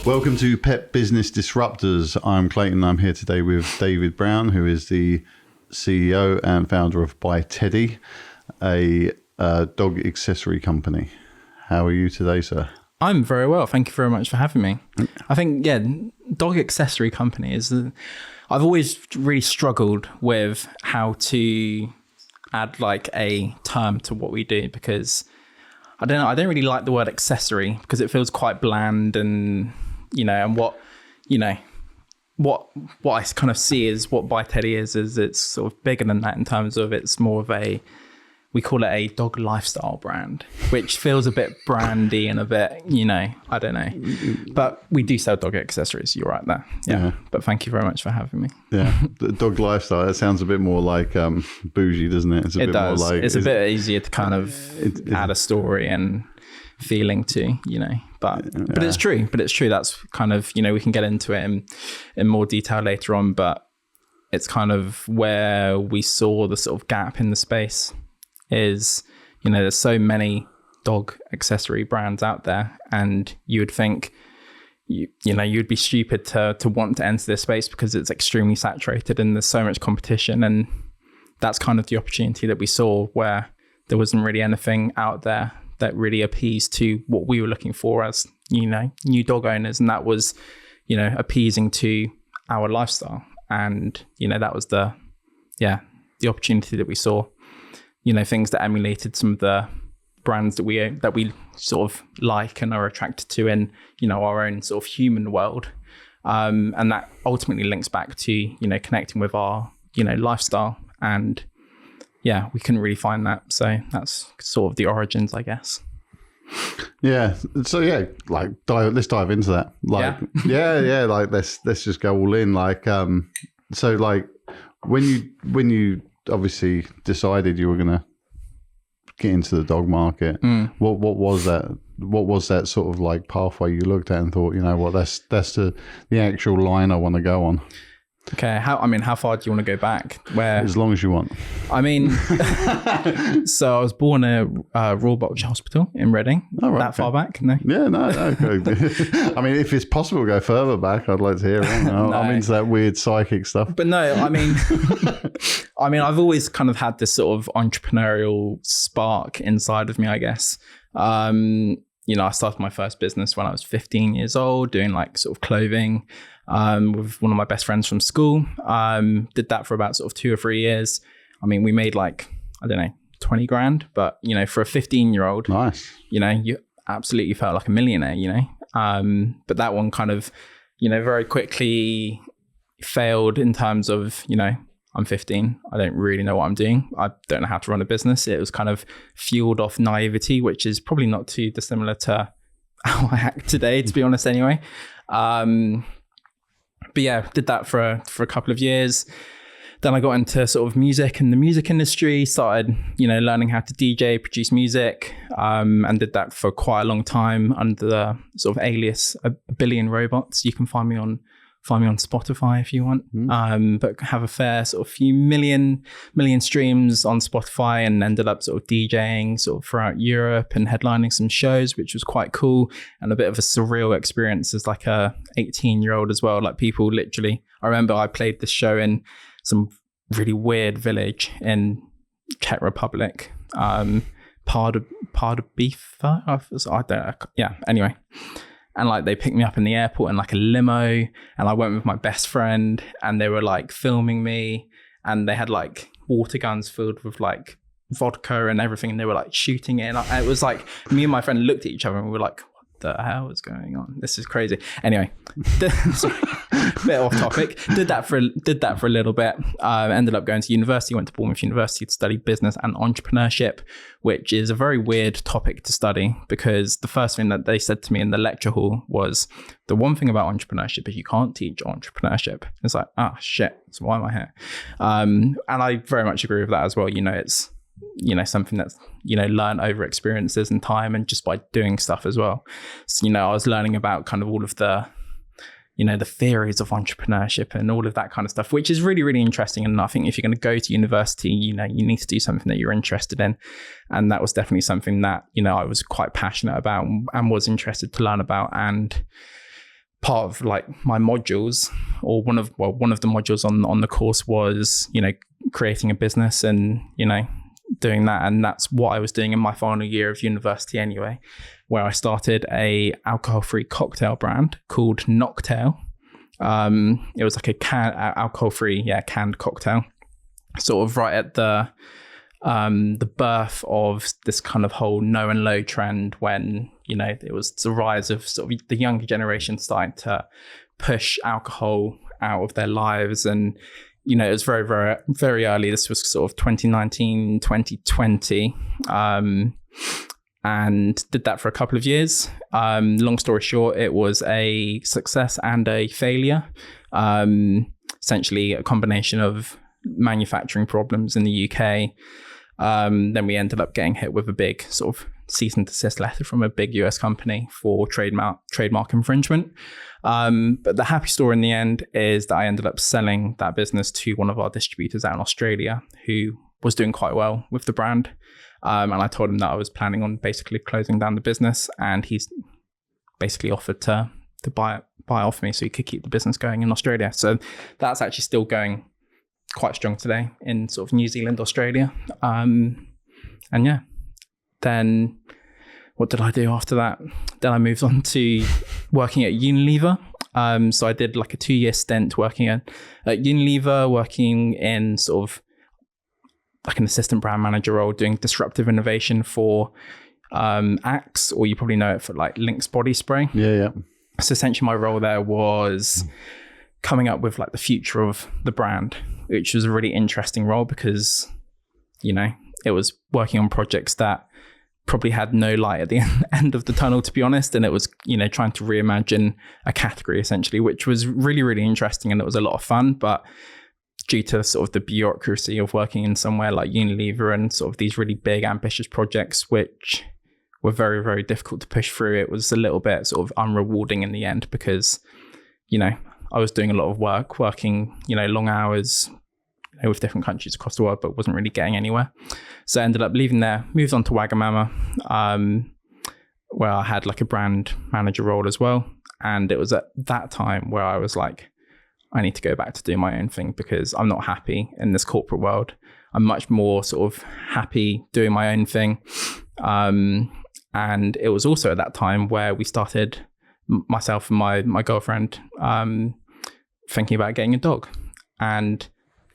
Welcome to Pet Business Disruptors. I'm Clayton. I'm here today with David Brown, who is the CEO and founder of ByTeddy, a dog accessory company. How are you today, sir? I'm very well. Thank you very much for having me. I think, dog accessory company is... I've always really struggled with how to add like a term to what we do, because I don't know, I don't really like the word accessory because it feels quite bland, and what I kind of see is what ByTeddy is it's sort of bigger than that in terms of it's more of we call it a dog lifestyle brand, which feels a bit brandy and a bit, I don't know. But we do sell dog accessories. You're right there. Yeah. But thank you very much for having me. Yeah. The dog lifestyle, that sounds a bit more like bougie, doesn't it? It does. More like, it's a bit easier to kind of add a story and feeling to, but it's true. That's kind of, we can get into it in more detail later on, but it's kind of where we saw the sort of gap in the space is, there's so many dog accessory brands out there, and you would think, you'd be stupid to want to enter this space because it's extremely saturated and there's so much competition. And that's kind of the opportunity that we saw, where there wasn't really anything out there that really appeased to what we were looking for as, new dog owners. And that was, appeasing to our lifestyle. And, that was the opportunity that we saw. Things that emulated some of the brands that we sort of like and are attracted to in, our own sort of human world. And that ultimately links back to, connecting with our, lifestyle. And we couldn't really find that. So that's sort of the origins, I guess. Yeah. So let's dive into that. Let's just go all in. When you obviously decided you were going to get into the dog market, what was that sort of like pathway you looked at and thought, that's the actual line I want to go on? Okay. How far do you want to go back? Where? As long as you want. So I was born at Royal Berkshire Hospital in Reading. Oh, right, far back? No. Yeah, no. If it's possible to go further back, I'd like to hear it. No. I'm into that weird psychic stuff. But no, I've always kind of had this sort of entrepreneurial spark inside of me, I guess. I started my first business when I was 15 years old, doing like sort of clothing. With one of my best friends from school. Did that for about sort of 2 or 3 years. We made like, I don't know, 20 grand, but for a 15-year-old, nice. You absolutely felt like a millionaire, but that one kind of, very quickly failed in terms of, I'm 15. I don't really know what I'm doing. I don't know how to run a business. It was kind of fueled off naivety, which is probably not too dissimilar to how I act today, to be honest anyway. But did that for a couple of years. Then I got into sort of music and the music industry, started, learning how to DJ, produce music, and did that for quite a long time under the sort of alias A Billion Robots. You can find me on Spotify if you want, but have a fair sort of few million streams on Spotify, and ended up sort of DJing sort of throughout Europe and headlining some shows, which was quite cool and a bit of a surreal experience as like a 18-year-old as well. Like people literally, I remember I played this show in some really weird village in Czech Republic, Pardubice, I don't know. Yeah, anyway. And like they picked me up in the airport in like a limo, and I went with my best friend, and they were like filming me, and they had like water guns filled with like vodka and everything, and they were like shooting it. And it was like me and my friend looked at each other and we were like, what the hell is going on? This is crazy. Anyway, sorry, bit off topic. Did that for a little bit. Ended up going to university, went to Bournemouth University to study business and entrepreneurship, which is a very weird topic to study, because the first thing that they said to me in the lecture hall was, the one thing about entrepreneurship is you can't teach entrepreneurship. It's like, shit, so why am I here? And I very much agree with that as well. It's something that's, learned over experiences and time and just by doing stuff as well. So, I was learning about kind of all of the, the theories of entrepreneurship and all of that kind of stuff, which is really, really interesting. And I think if you're going to go to university, you need to do something that you're interested in. And that was definitely something that, I was quite passionate about and was interested to learn about. And part of like my modules, or one of the modules on the course was, creating a business and, doing that. And that's what I was doing in my final year of university anyway, where I started a alcohol-free cocktail brand called Knocktail. It was like a alcohol-free, canned cocktail, sort of right at the birth of this kind of whole no and low trend, when, it was the rise of sort of the younger generation starting to push alcohol out of their lives. And, it was very, very, very early. This was sort of 2019, 2020. And did that for a couple of years. Long story short, it was a success and a failure. Essentially a combination of manufacturing problems in the UK. Then we ended up getting hit with a big sort of cease and desist letter from a big US company for trademark infringement. But the happy story in the end is that I ended up selling that business to one of our distributors out in Australia, who was doing quite well with the brand. And I told him that I was planning on basically closing down the business, and he's basically offered to buy off me so he could keep the business going in Australia. So that's actually still going quite strong today in sort of New Zealand, Australia. And yeah, then what did I do after that? Then I moved on to working at Unilever. So I did like a 2-year stint working at Unilever, working in sort of like an assistant brand manager role, doing disruptive innovation for Axe, or you probably know it for like Lynx body spray. Yeah. So essentially my role there was coming up with like the future of the brand, which was a really interesting role because, it was working on projects that probably had no light at the end of the tunnel, to be honest. And it was, trying to reimagine a category essentially, which was really, really interesting. And it was a lot of fun, but due to sort of the bureaucracy of working in somewhere like Unilever and sort of these really big, ambitious projects, which were very, very difficult to push through, it was a little bit sort of unrewarding in the end because, I was doing a lot of work, working, long hours, with different countries across the world, but wasn't really getting anywhere. So I ended up leaving there, moved on to Wagamama, where I had like a brand manager role as well. And it was at that time where I was like, I need to go back to do my own thing because I'm not happy in this corporate world. I'm much more sort of happy doing my own thing. And it was also at that time where we started, myself and my girlfriend, thinking about getting a dog. And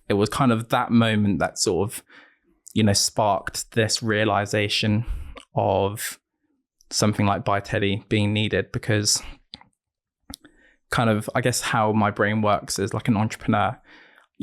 it was kind of that moment that sort of, sparked this realization of something like ByTeddy being needed, because kind of, I guess how my brain works is like an entrepreneur.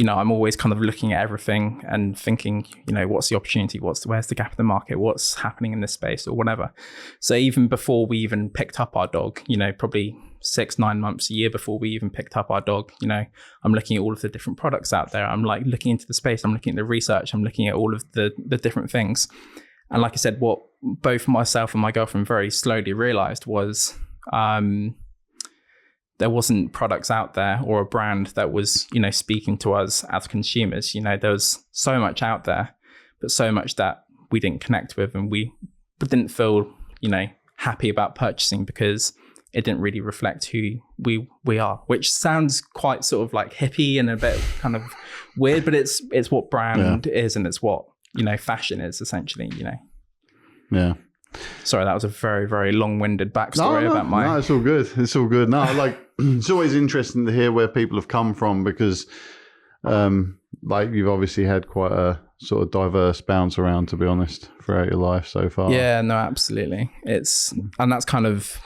I'm always kind of looking at everything and thinking, what's the opportunity? Where's the gap in the market? What's happening in this space or whatever. So even before we even picked up our dog, probably 6-9 months, a year before we even picked up our dog, I'm looking at all of the different products out there. I'm like looking into the space. I'm looking at the research. I'm looking at all of the different things. And like I said, what both myself and my girlfriend very slowly realized was, there wasn't products out there or a brand that was, speaking to us as consumers. There was so much out there, but so much that we didn't connect with, and we didn't feel, happy about purchasing because it didn't really reflect who we are, which sounds quite sort of like hippie and a bit kind of weird, but it's what brand is, and it's what, fashion is essentially, Yeah. Sorry, that was a very, very long-winded backstory about my... No, it's all good. It's all good. No, it's always interesting to hear where people have come from because, you've obviously had quite a sort of diverse bounce around, to be honest, throughout your life so far. Yeah, no, absolutely. And that's kind of...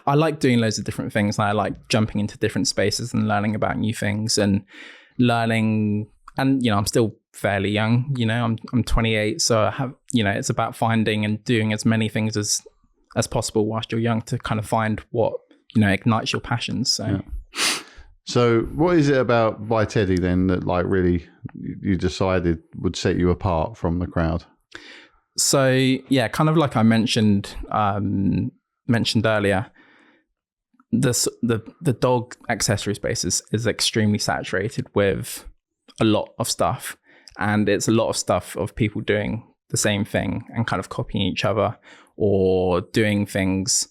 I like doing loads of different things, and I like jumping into different spaces and learning about new things and learning... And, I'm still fairly young, I'm 28. So I have, it's about finding and doing as many things as possible whilst you're young to kind of find what, ignites your passions. So what is it about ByTeddy then that really you decided would set you apart from the crowd? So yeah, kind of like I mentioned earlier, the dog accessory space is extremely saturated with a lot of stuff, and it's a lot of stuff of people doing the same thing and kind of copying each other or doing things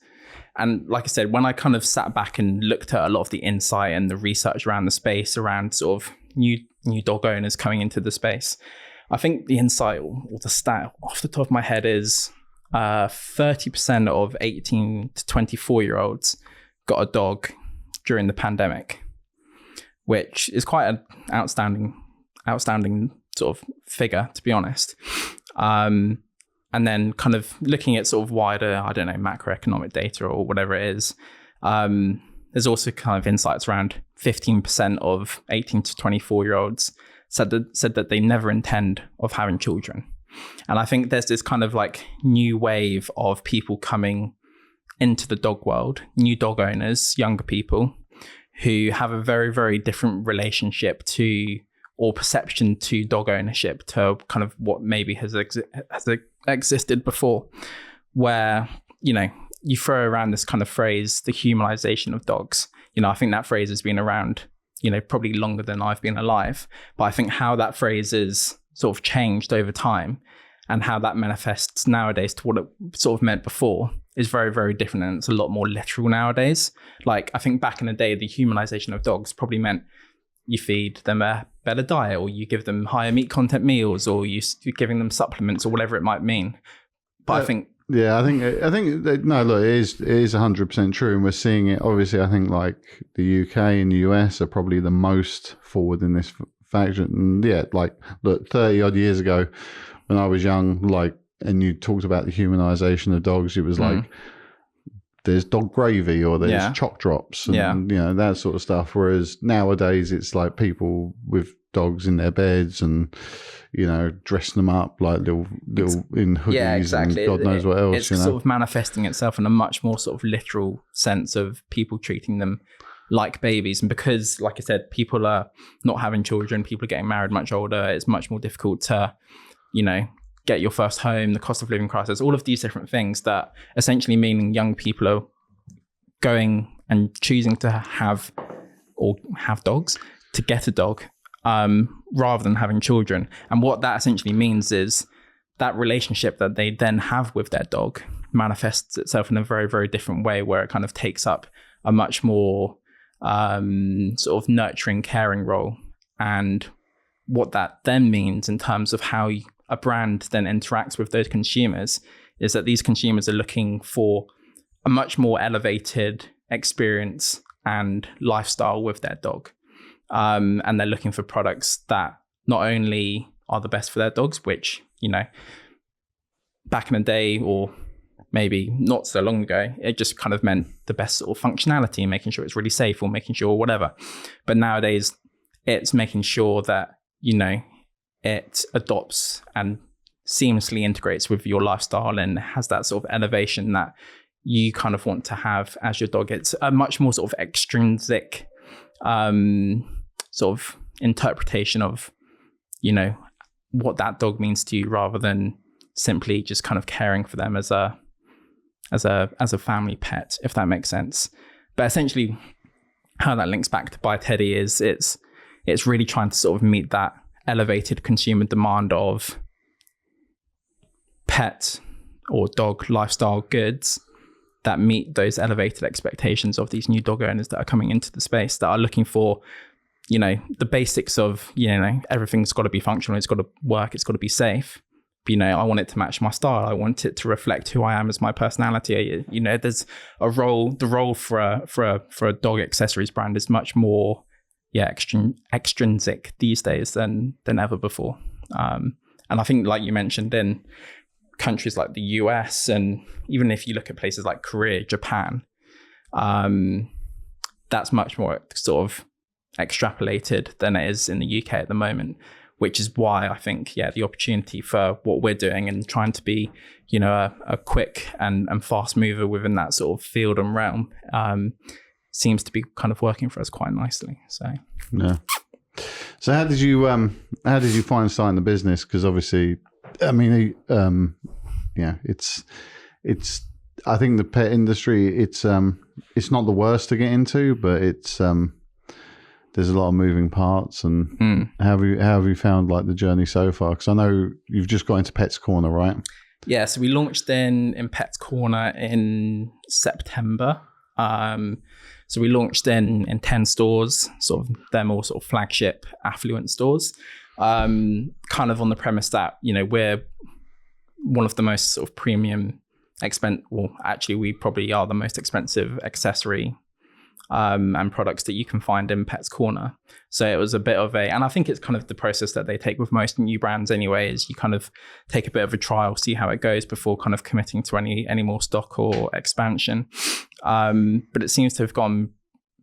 And like I said, when I kind of sat back and looked at a lot of the insight and the research around the space, around sort of new dog owners coming into the space, I think the insight or the stat off the top of my head is 30% of 18 to 24-year-olds got a dog during the pandemic, which is quite an outstanding sort of figure, to be honest. And then kind of looking at sort of wider, I don't know, macroeconomic data or whatever it is, there's also kind of insights around 15% of 18 to 24-year-olds said that they never intend of having children. And I think there's this kind of like new wave of people coming into the dog world, new dog owners, younger people who have a very, very different relationship to or perception to dog ownership to kind of what maybe has existed before, where, you know, you throw around this kind of phrase, the humanization of dogs. You know, I think that phrase has been around, you know, probably longer than I've been alive. But I think how that phrase is sort of changed over time and how that manifests nowadays to what it sort of meant before is very, very different. And it's a lot more literal nowadays. Like, I think back in the day, the humanization of dogs probably meant you feed them a better diet, or you give them higher meat content meals, or you're giving them supplements, or whatever it might mean. But I think... Yeah, I think no, look, it is 100% true, and we're seeing it. Obviously, I think like the UK and the US are probably the most forward in this faction. And yeah, like, look, 30 odd years ago when I was young, like, and you talked about the humanization of dogs, it was like, there's dog gravy or there's choc drops and, you know, that sort of stuff. Whereas nowadays it's like people with dogs in their beds and, you know, dressing them up like little in hoodies and God knows what else. It's, you know? Sort of manifesting itself in a much more sort of literal sense of people treating them like babies. And because, like I said, people are not having children, people are getting married much older, it's much more difficult to, you know, get your first home, the cost of living crisis, all of these different things that essentially mean young people are going and choosing to have dogs, to get a dog, rather than having children. And what that essentially means is that relationship that they then have with their dog manifests itself in a very, very different way, where it kind of takes up a much more sort of nurturing, caring role. And what that then means in terms of how a brand then interacts with those consumers is that these consumers are looking for a much more elevated experience and lifestyle with their dog. And they're looking for products that not only are the best for their dogs, which, you know, back in the day or maybe not so long ago, it just kind of meant the best sort of functionality, making sure it's really safe or making sure whatever. But nowadays it's making sure that, you know, it adopts and seamlessly integrates with your lifestyle and has that sort of elevation that you kind of want to have as your dog. It's a much more sort of extrinsic sort of interpretation of, you know, what that dog means to you, rather than simply just kind of caring for them as a family pet, if that makes sense. But essentially how that links back to ByTeddy is it's really trying to sort of meet that elevated consumer demand of pet or dog lifestyle goods that meet those elevated expectations of these new dog owners that are coming into the space, that are looking for, you know, the basics of, you know, everything's got to be functional, it's got to work, it's got to be safe. But, you know, I want it to match my style, I want it to reflect who I am as my personality. You know, there's a role, the role for a dog accessories brand is much more extrinsic these days than ever before. And I think, like you mentioned, in countries like the US, and even if you look at places like Korea, Japan, that's much more sort of extrapolated than it is in the UK at the moment, which is why I think, the opportunity for what we're doing and trying to be, you know, a quick and fast mover within that sort of field and realm seems to be kind of working for us quite nicely. So how did you find starting the business? Because obviously, I mean, it's I think the pet industry, it's not the worst to get into, but it's there's a lot of moving parts. And how have you found like the journey so far? Because I know you've just got into Pets Corner, right? Yeah, so we launched in Pets Corner in September. So we launched in 10 stores, sort of they're more sort of flagship affluent stores, kind of on the premise that, we're one of the most sort of premium actually we probably are the most expensive accessory and products that you can find in Pets Corner. So it was a bit of and I think it's kind of the process that they take with most new brands anyway, is you kind of take a bit of a trial, see how it goes before kind of committing to any more stock or expansion. But it seems to have gone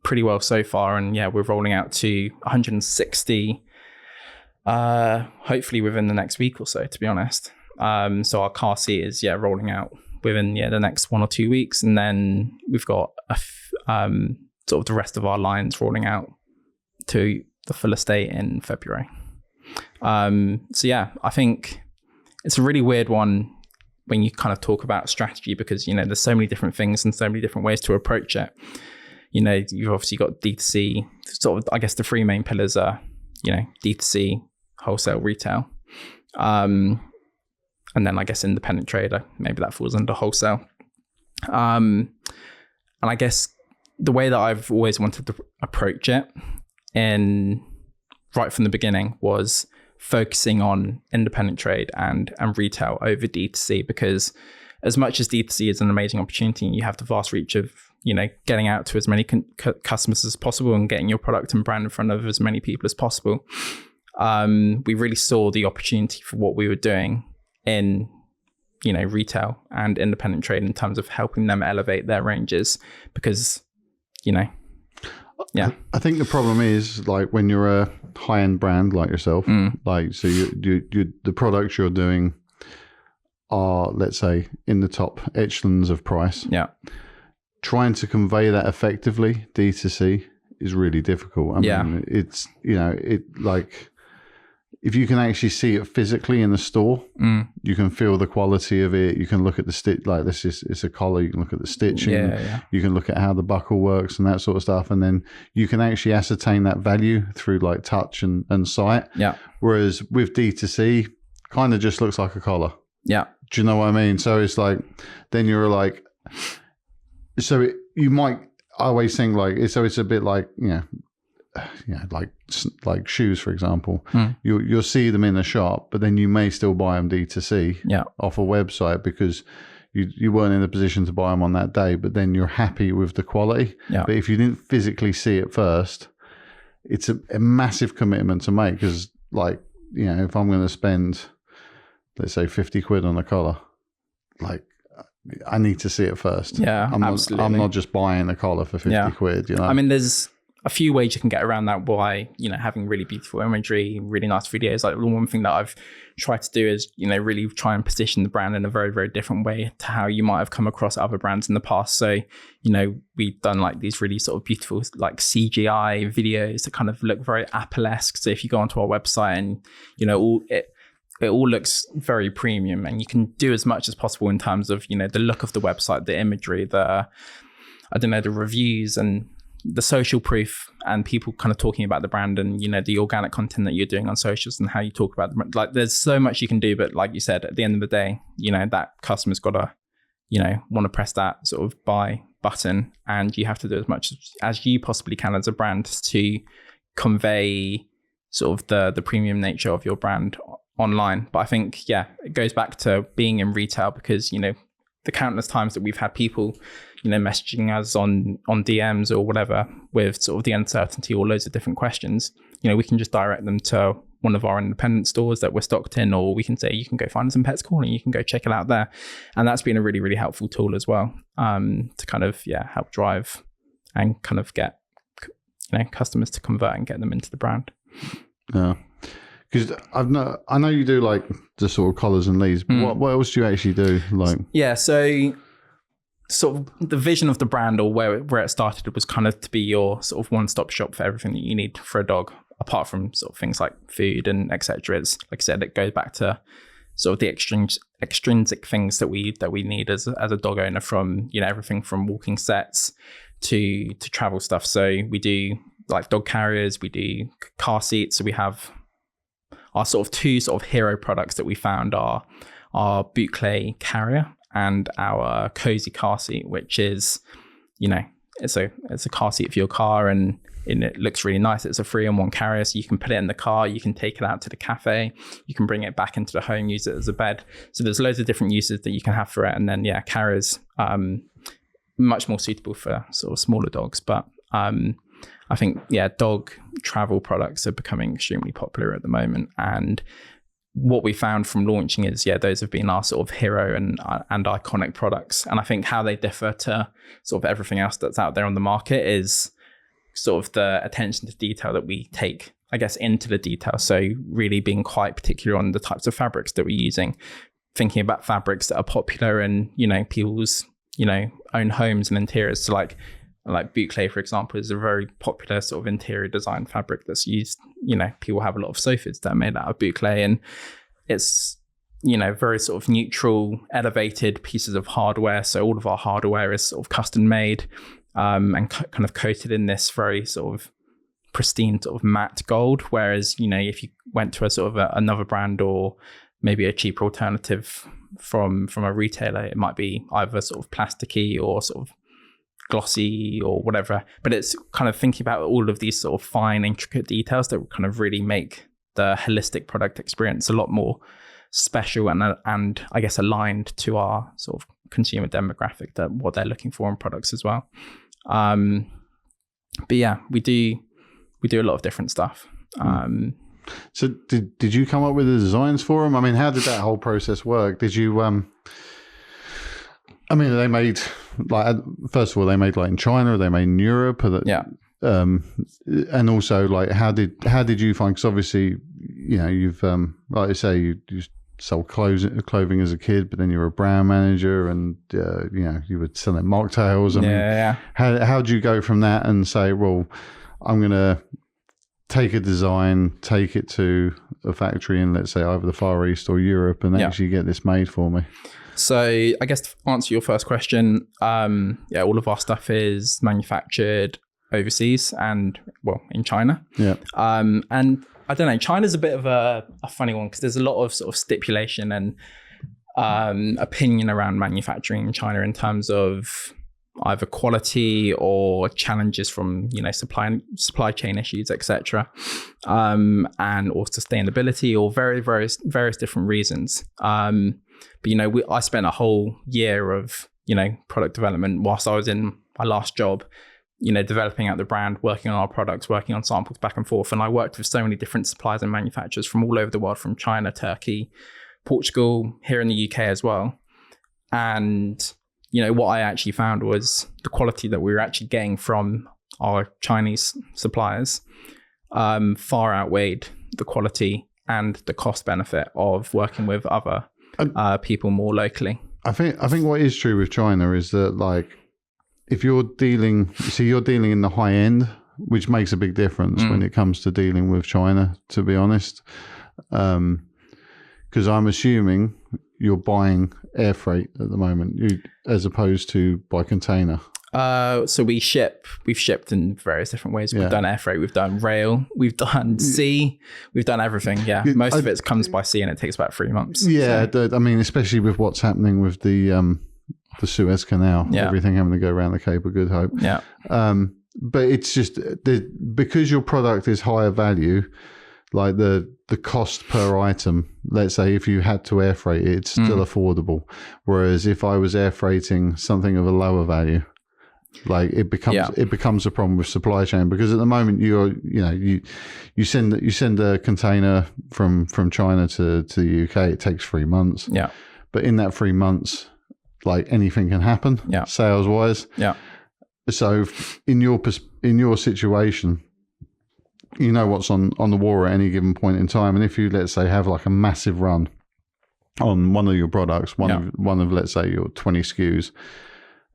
pretty well so far. And yeah, we're rolling out to 160, hopefully within the next week or so, to be honest. So our car seat is rolling out within the next 1 or 2 weeks. And then we've got sort of the rest of our lines rolling out to the full estate in February. So yeah, I think it's a really weird one when you kind of talk about strategy, because, there's so many different things and so many different ways to approach it. You've obviously got D2C, sort of, I guess the three main pillars are, D2C, wholesale, retail. And then I guess independent trader, maybe that falls under wholesale. And I guess the way that I've always wanted to approach it, and right from the beginning, was focusing on independent trade and retail over D2C, because as much as D2C is an amazing opportunity, you have the vast reach of, getting out to as many customers as possible and getting your product and brand in front of as many people as possible. We really saw the opportunity for what we were doing in, retail and independent trade in terms of helping them elevate their ranges, because, yeah. I think the problem is, like, when you're a high-end brand like yourself, like, so you the products you're doing are, let's say, in the top echelons of price. Yeah. Trying to convey that effectively, D2C, is really difficult. I mean, it's, like, if you can actually see it physically in the store, you can feel the quality of it. You can look at the stitch, like it's a collar. You can look at the stitching. You can look at how the buckle works and that sort of stuff. And then you can actually ascertain that value through like touch and sight. Yeah. Whereas with D2C, kind of just looks like a collar. Yeah. Do you know what I mean? So it's like, then you're like, you might, I always think like, so it's a bit like, like shoes, for example. You'll see them in a shop, but then you may still buy them D2C off a website because you weren't in a position to buy them on that day, but then you're happy with the quality. But if you didn't physically see it first, it's a massive commitment to make, because, like, if I'm going to spend, let's say, 50 quid on a collar, like, I need to see it first. Absolutely. I'm not just buying a collar for 50 quid, I mean, there's a few ways you can get around that by, having really beautiful imagery, really nice videos. Like, one thing that I've tried to do is, really try and position the brand in a very, very different way to how you might have come across other brands in the past. So, we've done like these really sort of beautiful, like, CGI videos that kind of look very Apple-esque. So if you go onto our website and, it all looks very premium, and you can do as much as possible in terms of, the look of the website, the imagery, the reviews and the social proof, and people kind of talking about the brand, and, the organic content that you're doing on socials and how you talk about them. Like, there's so much you can do, but like you said, at the end of the day, that customer's got to, want to press that sort of buy button, and you have to do as much as you possibly can as a brand to convey sort of the premium nature of your brand online. But I think, it goes back to being in retail, because, the countless times that we've had people, messaging us on DMs or whatever with sort of the uncertainty or loads of different questions, we can just direct them to one of our independent stores that we're stocked in, or we can say, you can go find us in Pets Corner, you can go check it out there. And that's been a really, really helpful tool as well, to kind of, help drive and kind of get, customers to convert and get them into the brand. Yeah. Because I know you do like the sort of collars and leads, but what else do you actually do? Like, so sort of the vision of the brand, or where it started, was kind of to be your sort of one-stop shop for everything that you need for a dog, apart from sort of things like food and etc. It's, like I said, it goes back to sort of the extrinsic things that we need as a dog owner, from everything from walking sets to travel stuff. So we do like dog carriers, we do car seats. So we have our sort of two sort of hero products that we found are our boot clay carrier and our cozy car seat, which is, it's a car seat for your car, and it looks really nice. It's a 3-in-1 carrier, so you can put it in the car, you can take it out to the cafe, you can bring it back into the home, use it as a bed. So there's loads of different uses that you can have for it. And then carriers, much more suitable for sort of smaller dogs. But I think dog travel products are becoming extremely popular at the moment. And what we found from launching is, those have been our sort of hero and iconic products. And I think how they differ to sort of everything else that's out there on the market is sort of the attention to detail that we take, I guess, into the detail. So really being quite particular on the types of fabrics that we're using, thinking about fabrics that are popular in, people's, own homes and interiors. So like boot clay, for example, is a very popular sort of interior design fabric that's used. People have a lot of sofas that are made out of boot clay, and it's, very sort of neutral, elevated pieces of hardware. So all of our hardware is sort of custom made and kind of coated in this very sort of pristine sort of matte gold. Whereas, if you went to a sort of another brand or maybe a cheaper alternative from a retailer, it might be either sort of plasticky or sort of glossy or whatever. But it's kind of thinking about all of these sort of fine, intricate details that kind of really make the holistic product experience a lot more special and I guess aligned to our sort of consumer demographic, that what they're looking for in products as well. But yeah, we do a lot of different stuff. So did you come up with the designs for them? I mean, how did that whole process work? Did you, they made, like, first of all, they made like in China, or they made in Europe? And also, like, how did you find, because obviously, you've, like I say, you sold clothing as a kid, but then you were a brand manager, and you were selling mocktails. How did you go from that and say, well, I'm going to take a design, take it to a factory in, let's say, either the Far East or Europe, and actually get this made for me? So I guess to answer your first question, all of our stuff is manufactured overseas and, well, in China. And I don't know, China's a bit of a funny one, because there's a lot of sort of stipulation and opinion around manufacturing in China in terms of either quality or challenges from, supply chain issues, etc., and or sustainability, or various different reasons. But I spent a whole year of product development whilst I was in my last job, developing out the brand, working on our products, working on samples back and forth. And I worked with so many different suppliers and manufacturers from all over the world, from China, Turkey, Portugal, here in the UK as well. And, what I actually found was the quality that we were actually getting from our Chinese suppliers far outweighed the quality and the cost benefit of working with other people more locally. I think what is true with China is that, like, if you're dealing in the high end, which makes a big difference when it comes to dealing with China, to be honest. Because I'm assuming you're buying air freight at the moment, as opposed to by container. So we've shipped in various different ways. We've done air freight, we've done rail, we've done sea, we've done everything. Most of it comes by sea, and it takes about 3 months. Especially with what's happening with the Suez Canal, everything having to go around the Cape of Good Hope. But it's just because your product is higher value, like the cost per item, let's say if you had to air freight it, it's still affordable. Whereas if I was air freighting something of a lower value, like it becomes a problem with supply chain, because at the moment you send a container from China to the UK, it takes 3 months. But in that 3 months, like, anything can happen sales wise. So in your situation, what's on the wall at any given point in time, and if you, let's say, have like a massive run on one of your products, one of let's say your 20 SKUs,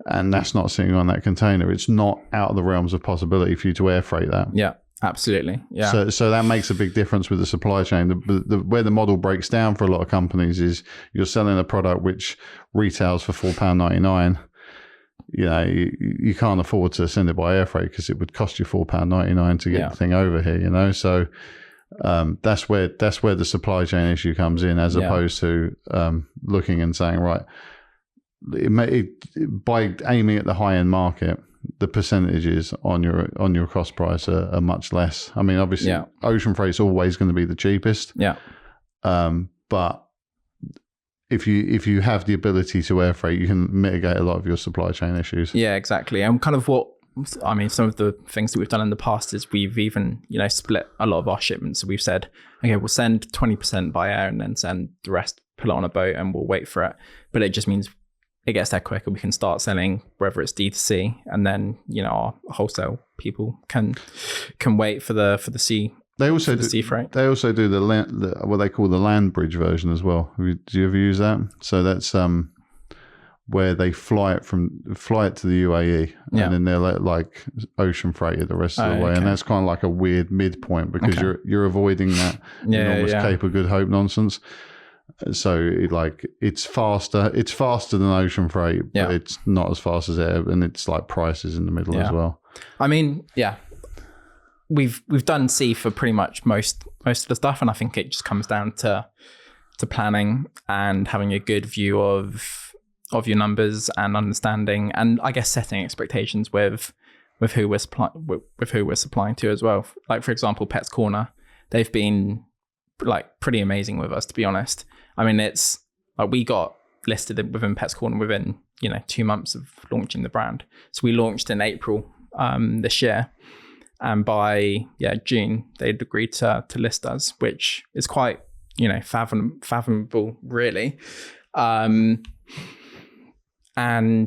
and that's not sitting on that container, it's not out of the realms of possibility for you to air freight that. Absolutely. So that makes a big difference with the supply chain. Where the model breaks down for a lot of companies is you're selling a product which retails for £4.99. You can't afford to send it by air freight, because it would cost you £4.99 to get the thing over here. So That's where the supply chain issue comes in, as opposed to looking and saying, right, by aiming at the high end market, the percentages on your cost price are much less. I mean, obviously, ocean freight is always going to be the cheapest. Yeah. But if you have the ability to air freight, you can mitigate a lot of your supply chain issues. Yeah, exactly. And kind of some of the things that we've done in the past is we've even, split a lot of our shipments. So we've said, okay, we'll send 20% by air and then send the rest, put it on a boat and we'll wait for it. But it just means it gets there quicker. We can start selling whether it's D2C, and then, our wholesale people can wait for the sea. They also do sea freight. They also do the what they call the land bridge version as well. Do you ever use that? So that's where they fly it to the UAE, and then they're like ocean freight the rest of the way, and that's kind of like a weird midpoint because you're avoiding that enormous Cape of Good Hope nonsense. So it's faster. It's faster than ocean freight, but it's not as fast as air, and it's like prices in the middle as well. I mean, we've done sea for pretty much most of the stuff, and I think it just comes down to planning and having a good view of your numbers and understanding, and I guess setting expectations with who we're supplying to as well. Like, for example, Pets Corner, they've been like pretty amazing with us, to be honest. I mean, it's like we got listed within Pets Corner within 2 months of launching the brand. So we launched in April this year, and by June they'd agreed to list us, which is quite fathomable, really. And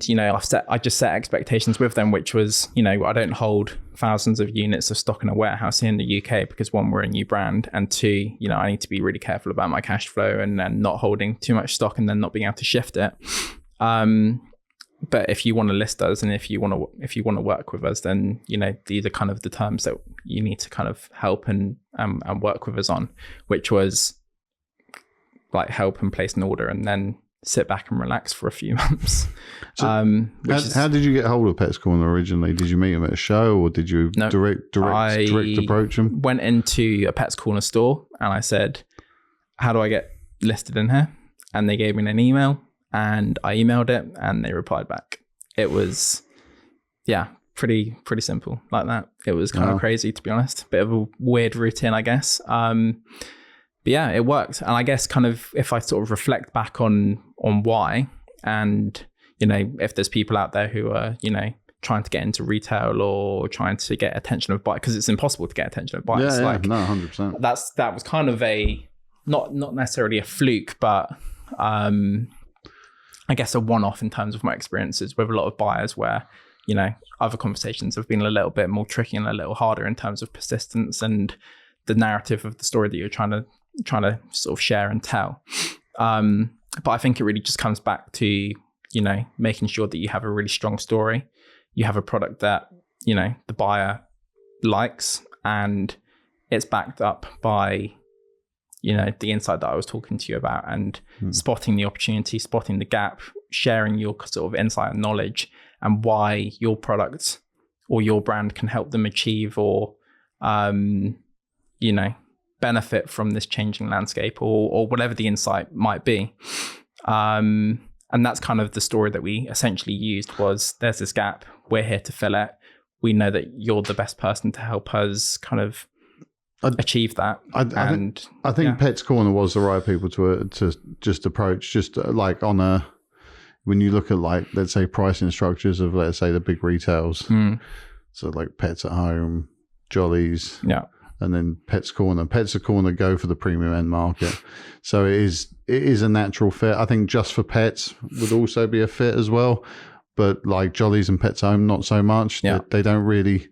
I just set expectations with them, which was I don't hold thousands of units of stock in a warehouse here in the UK because, one, we're a new brand, and two, I need to be really careful about my cash flow and then not holding too much stock and then not being able to shift it. But if you want to list us and if you want to work with us, then these are kind of the terms that you need to kind of help and work with us on, which was like help and place an order and then sit back and relax for a few months. So how did you get hold of Pets Corner originally? Did you meet them at a show, or did you direct approach them? Went into a Pets Corner store and I said, how do I get listed in here? And they gave me an email, and I emailed it and they replied back. It was pretty simple like that. It was kind of crazy, to be honest. Bit of a weird routine, I guess. But yeah, it worked. And I guess kind of if I sort of reflect back on why, and, if there's people out there who are, trying to get into retail or trying to get attention of buyers, because it's impossible to get attention of buyers. No, 100%. That was kind of a, not necessarily a fluke, but I guess a one-off in terms of my experiences with a lot of buyers where, other conversations have been a little bit more tricky and a little harder in terms of persistence and the narrative of the story that you're trying to sort of share and tell. But I think it really just comes back to, making sure that you have a really strong story. You have a product that, the buyer likes, and it's backed up by, the insight that I was talking to you about, and spotting the opportunity, spotting the gap, sharing your sort of insight and knowledge and why your product or your brand can help them achieve or, benefit from this changing landscape or whatever the insight might be. And that's kind of the story that we essentially used was, there's this gap, we're here to fill it. We know that you're the best person to help us kind of achieve that. I think Pets Corner was the right people to just approach, just like on a, when you look at like, let's say pricing structures of, let's say the big retails. So like Pets at Home, Jollies. Yeah. And then Pets Corner go for the premium end market. So it is a natural fit. I think Just for Pets would also be a fit as well. But like Jollies and Pets Home, not so much. Yeah. They don't really,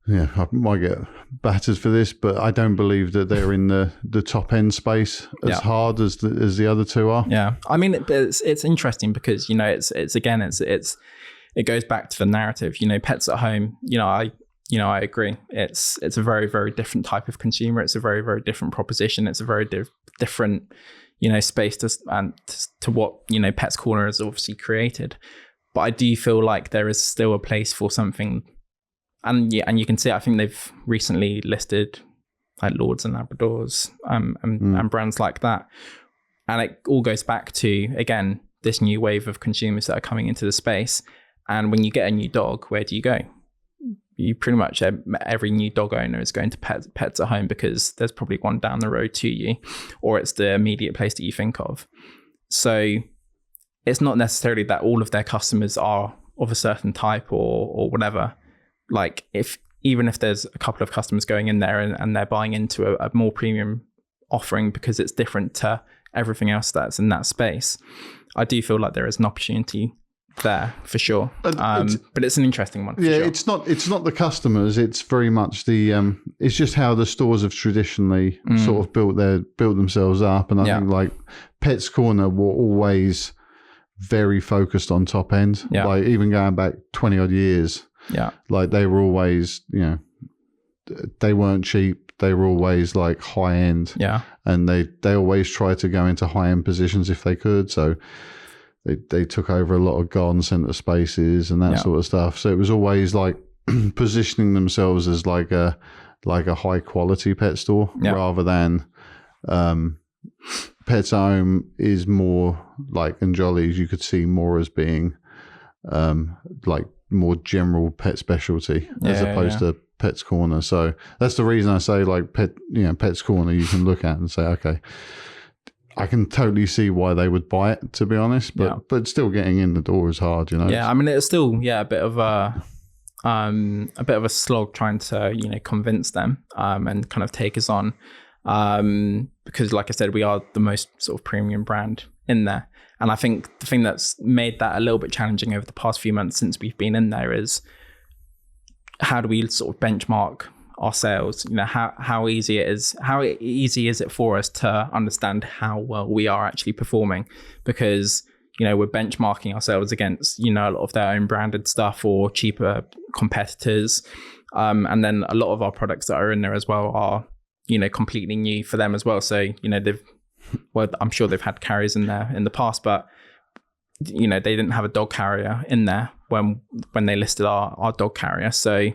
I might get battered for this, but I don't believe that they're in the top end space as hard as the other two are. Yeah. I mean, it's interesting because, it goes back to the narrative, Pets at Home, I agree. It's a very, very different type of consumer. It's a very, very different proposition. It's a very different, space to what, Pets Corner has obviously created. But I do feel like there is still a place for something. And you can see, I think they've recently listed like Lords and Labradors, and brands like that. And it all goes back to, again, this new wave of consumers that are coming into the space. And when you get a new dog, where do you go? You pretty much, every new dog owner is going to Pets at Home, because there's probably one down the road to you, or it's the immediate place that you think of. So it's not necessarily that all of their customers are of a certain type or whatever. Like even if there's a couple of customers going in there and they're buying into a more premium offering because it's different to everything else that's in that space, I do feel like there is an opportunity there for sure. But it's an interesting one. Yeah, sure. it's not the customers. It's very much the it's just how the stores have traditionally sort of built themselves up. And I think like Pets Corner were always very focused on top end. Yeah. Like even going back 20 odd years. Yeah. Like they were always, they weren't cheap. They were always like high end. Yeah. And they always tried to go into high end positions if they could. So they took over a lot of garden centre spaces and that sort of stuff. So it was always like positioning themselves as like a high quality pet store rather than Pets at Home is more like, and Jollyes you could see more as being like more general pet specialty as opposed to Pets Corner. So that's the reason I say like Pets Corner you can look at and say, okay, I can totally see why they would buy it, to be honest, but still getting in the door is hard, Yeah, I mean it's still a bit of a slog trying to convince them and kind of take us on, because like I said, we are the most sort of premium brand in there. And I think the thing that's made that a little bit challenging over the past few months since we've been in there is how do we sort of benchmark our sales? How easy is it for us to understand how well we are actually performing? Because we're benchmarking ourselves against a lot of their own branded stuff or cheaper competitors, and then a lot of our products that are in there as well are completely new for them as well. So I'm sure they've had carriers in there in the past, but they didn't have a dog carrier in there when they listed our dog carrier. So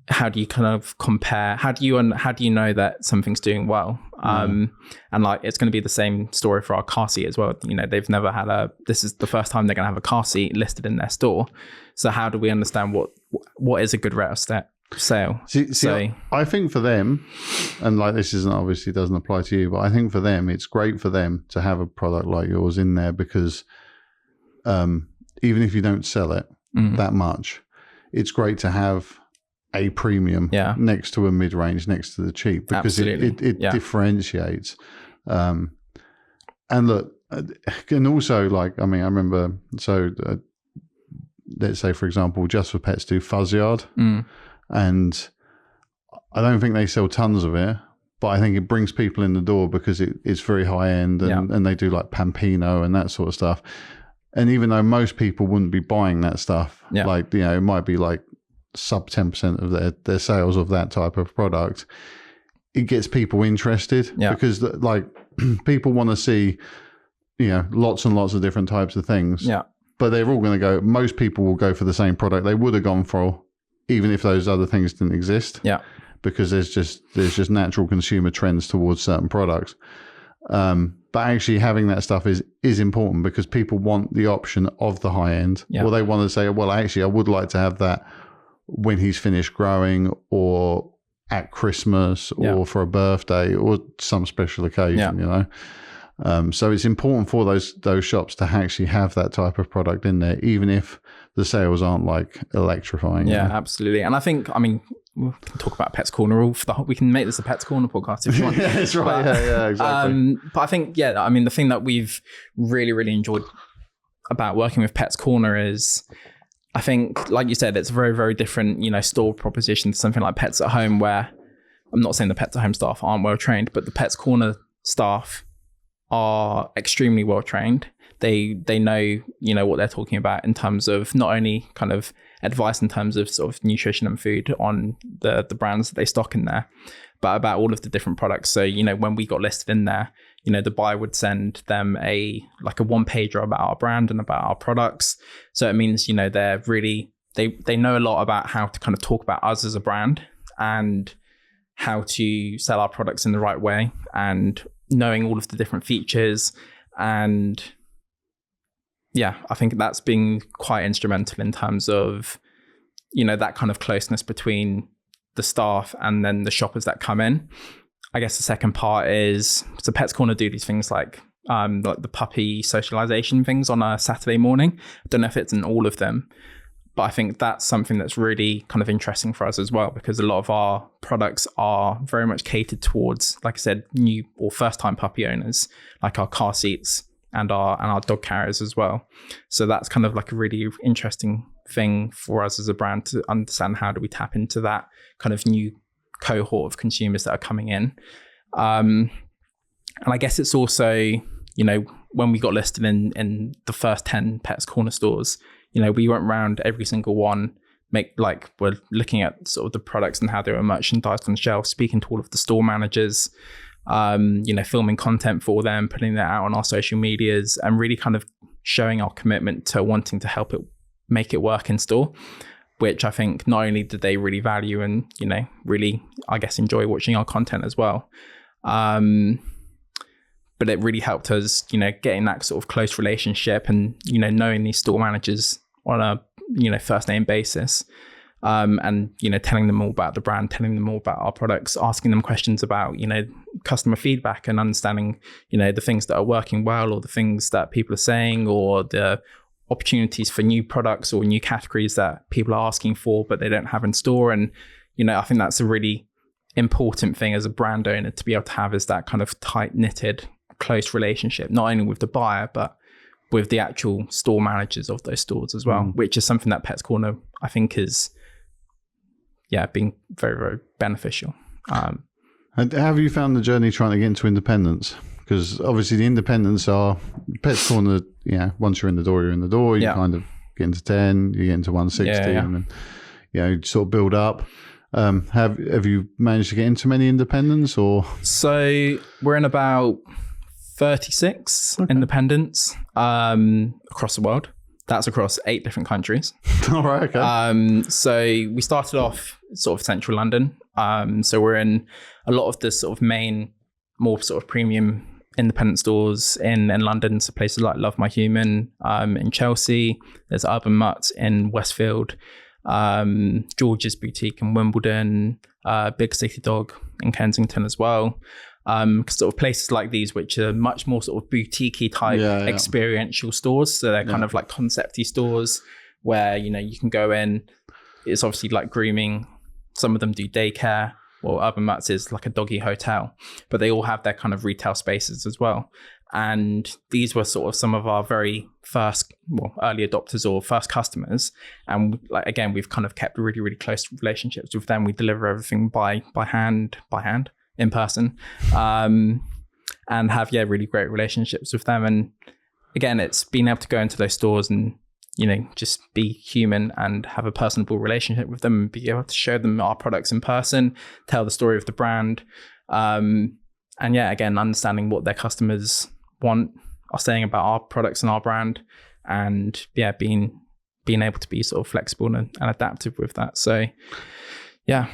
how do you kind of compare? How do you know that something's doing well? And like it's going to be the same story for our car seat as well. They've never had this is the first time they're going to have a car seat listed in their store. So how do we understand what is a good rate of sale? See, I think for them, and like this obviously doesn't apply to you, but I think for them it's great for them to have a product like yours in there, because even if you don't sell it that much, it's great to have a premium next to a mid-range, next to the cheap, because it differentiates. And look, and also like, I mean, I remember, so let's say for example, Just for Pets do Fuzz Yard, and I don't think they sell tons of it, but I think it brings people in the door because it's very high end, and they do like Pampino and that sort of stuff. And even though most people wouldn't be buying that stuff, like, it might be like sub 10% of their sales of that type of product, it gets people interested because like people want to see, lots and lots of different types of things. Yeah. But they're all going to go, most people will go for the same product they would have gone for, even if those other things didn't exist. Yeah. Because there's just natural consumer trends towards certain products. But actually having that stuff is important because people want the option of the high end, or they want to say, well, actually, I would like to have that when he's finished growing, or at Christmas, or for a birthday, or some special occasion, so it's important for those shops to actually have that type of product in there, even if the sales aren't like electrifying. Yeah, absolutely. And I think, I mean, we can talk about Pets Corner we can make this a Pets Corner podcast if you want. Yeah, that's right. But, exactly. But I think, I mean, the thing that we've really, really enjoyed about working with Pets Corner is, I think, like you said, it's a very, very different, store proposition to something like Pets at Home, where I'm not saying the Pets at Home staff aren't well trained, but the Pets Corner staff are extremely well trained. They know, what they're talking about in terms of not only kind of advice in terms of sort of nutrition and food on the brands that they stock in there, but about all of the different products. So, when we got listed in there, the buyer would send them a one-pager about our brand and about our products. So it means, they're really, they know a lot about how to kind of talk about us as a brand. And how to sell our products in the right way and knowing all of the different features. And yeah, I think that's been quite instrumental in terms of, you know, that kind of closeness between the staff and then the shoppers that come in. I guess the second part is, so Pets Corner do these things like the puppy socialization things on a Saturday morning. I don't know if it's in all of them, but I think that's something that's really kind of interesting for us as well, because a lot of our products are very much catered towards, like I said, new or first time puppy owners, like our car seats and our dog carriers as well. So that's kind of like a really interesting thing for us as a brand to understand, how do we tap into that kind of new cohort of consumers that are coming in. And I guess it's also, you know, when we got listed in the first 10 Pets Corner stores, you know, we went around every single one, we're looking at sort of the products and how they were merchandised on shelf, speaking to all of the store managers, you know, filming content for them, putting that out on our social medias, and really kind of showing our commitment to wanting to help it make it work in store, which I think not only did they really value and, you know, really, I guess, enjoy watching our content as well. But it really helped us, you know, getting that sort of close relationship and, you know, knowing these store managers on a, you know, first name basis, and, you know, telling them all about the brand, telling them all about our products, asking them questions about, you know, customer feedback and understanding, you know, the things that are working well or the things that people are saying or the opportunities for new products or new categories that people are asking for, but they don't have in store. And, you know, I think that's a really important thing as a brand owner to be able to have, is that kind of tight knitted, close relationship, not only with the buyer, but with the actual store managers of those stores as well, which is something that Pets Corner, I think, is, being very, very beneficial. And have you found the journey trying to get into independence? Because obviously the independents are Pets Corner. Yeah, once you're in the door, you're in the door. You kind of get into 10, you get into 160, and then you sort of build up. Have you managed to get into many independents, or? So we're in about 36 independents across the world. That's across 8 different countries. All right. Okay. So we started off sort of central London. So we're in a lot of the sort of main, more sort of premium independent stores in London. So places like Love My Human in Chelsea. There's Urban Mutt in Westfield. George's Boutique in Wimbledon. Big City Dog in Kensington as well. Sort of places like these, which are much more sort of boutique-y type experiential stores. So they're kind of like concept-y stores where, you know, you can go in. It's obviously like grooming. Some of them do daycare. Well, Urban Mutt is like a doggy hotel, but they all have their kind of retail spaces as well. And these were sort of some of our very first, early adopters or first customers. And like, again, we've kind of kept really, really close relationships with them. We deliver everything by hand, in person, and have really great relationships with them. And again, it's being able to go into those stores and, you know, just be human and have a personable relationship with them and be able to show them our products in person, tell the story of the brand, and again, understanding what their customers are saying about our products and our brand, and being able to be sort of flexible and adaptive with that. So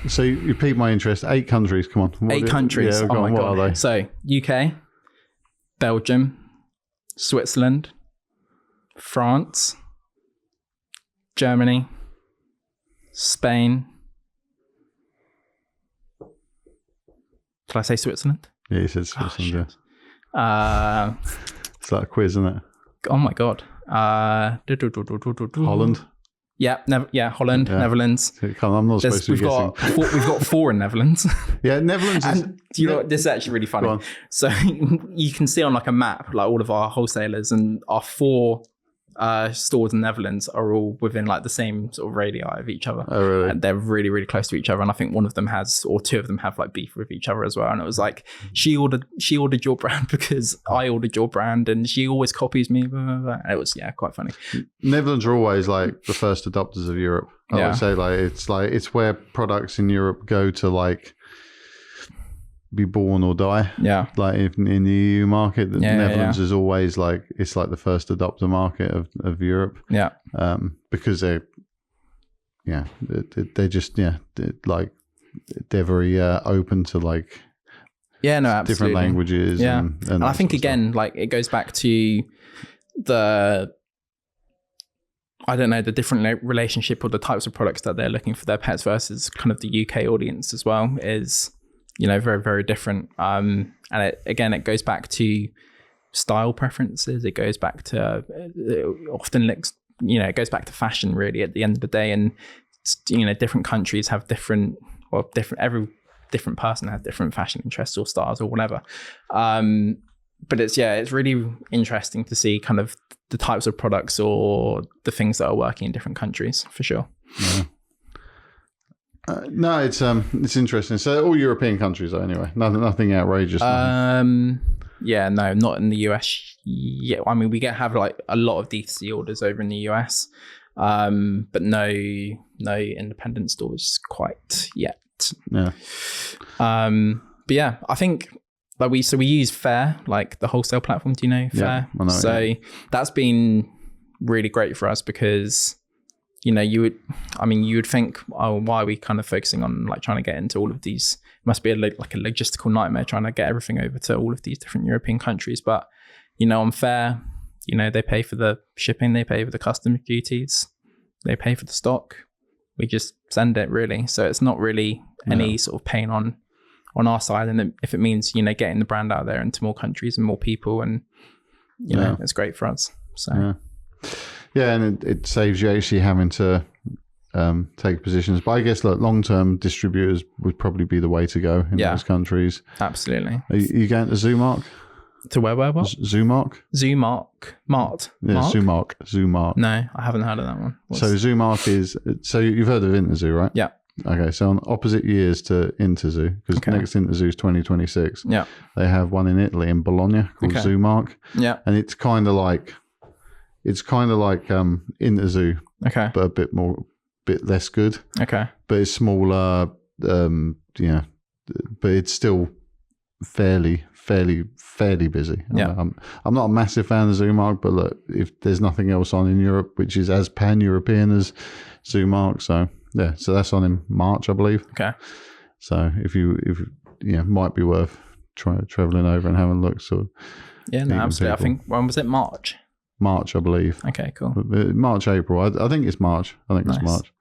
So you piqued my interest. 8 countries. Come on. 8 countries. Oh my God. What are they? So UK, Belgium, Switzerland, France, Germany, Spain. Did I say Switzerland? Yeah, you said Switzerland. It's like a quiz, isn't it? Oh my God. Holland. Holland, Netherlands. I'm not supposed to be guessing. We've got 4 in Netherlands. Netherlands is... And you know what? This is actually really funny. So you can see on like a map, like all of our wholesalers, and our 4 stores in Netherlands are all within like the same sort of radii of each other. Oh, really? And they're really, really close to each other. And I think one of them has, or 2 of them have like beef with each other as well. And it was like, she ordered your brand because I ordered your brand, and she always copies me. Blah, blah, blah. And it was quite funny. Netherlands are always like the first adopters of Europe. I would say it's where products in Europe go to like be born or die. Like in the EU market, the Netherlands is always like, it's like the first adopter market of Europe. Because they just like they're very open to like absolutely. different languages. Yeah, and I think again, like it goes back to the different relationship or the types of products that they're looking for their pets versus kind of the UK audience as well is, very, very different. And it goes back to style preferences. It goes back to, it goes back to fashion really at the end of the day. And, different countries have every different person has different fashion interests or styles or whatever. But it's really interesting to see kind of the types of products or the things that are working in different countries for sure. Yeah. No, it's interesting. So all European countries though, anyway, nothing outrageous. Yeah, no, not in the US yet. I mean, we have like a lot of D2C orders over in the US, but no independent stores quite yet. Yeah. But yeah, I think like we use Fair, like the wholesale platform. Do you know Fair? Yeah, I know, so that's been really great for us because you would think, oh, why are we kind of focusing on like trying to get into all of these? It must be like a logistical nightmare trying to get everything over to all of these different European countries. But on Fair, they pay for the shipping, they pay for the customs duties, they pay for the stock. We just send it really. So it's not really any sort of pain on our side. And if it means, getting the brand out there into more countries and more people and, it's great for us. So, yeah. And it saves you actually having to take positions. But I guess long-term distributors would probably be the way to go in those countries. Absolutely. Are you going to Zoomark? To where what? Zoomark? Mart. Yeah, Mark? Zoomark. No, I haven't heard of that one. So Zoomark is, so you've heard of Interzoo, right? Yeah. Okay, so on opposite years to Interzoo, because next Interzoo is 2026. Yeah. They have one in Italy, in Bologna, called Zoomark. Yeah. And it's kind of like Interzoo, but a bit less good. Okay. But it's smaller, but it's still fairly busy. Yeah. I'm not a massive fan of Zoomark, but look, if there's nothing else on in Europe which is as pan-European as Zoomark, so yeah, so that's on in March, I believe. Okay. So if might be worth traveling over and having a look. So yeah, no, absolutely. I think when was it? March, I believe. Okay, cool. March, April. I think it's March. It's March.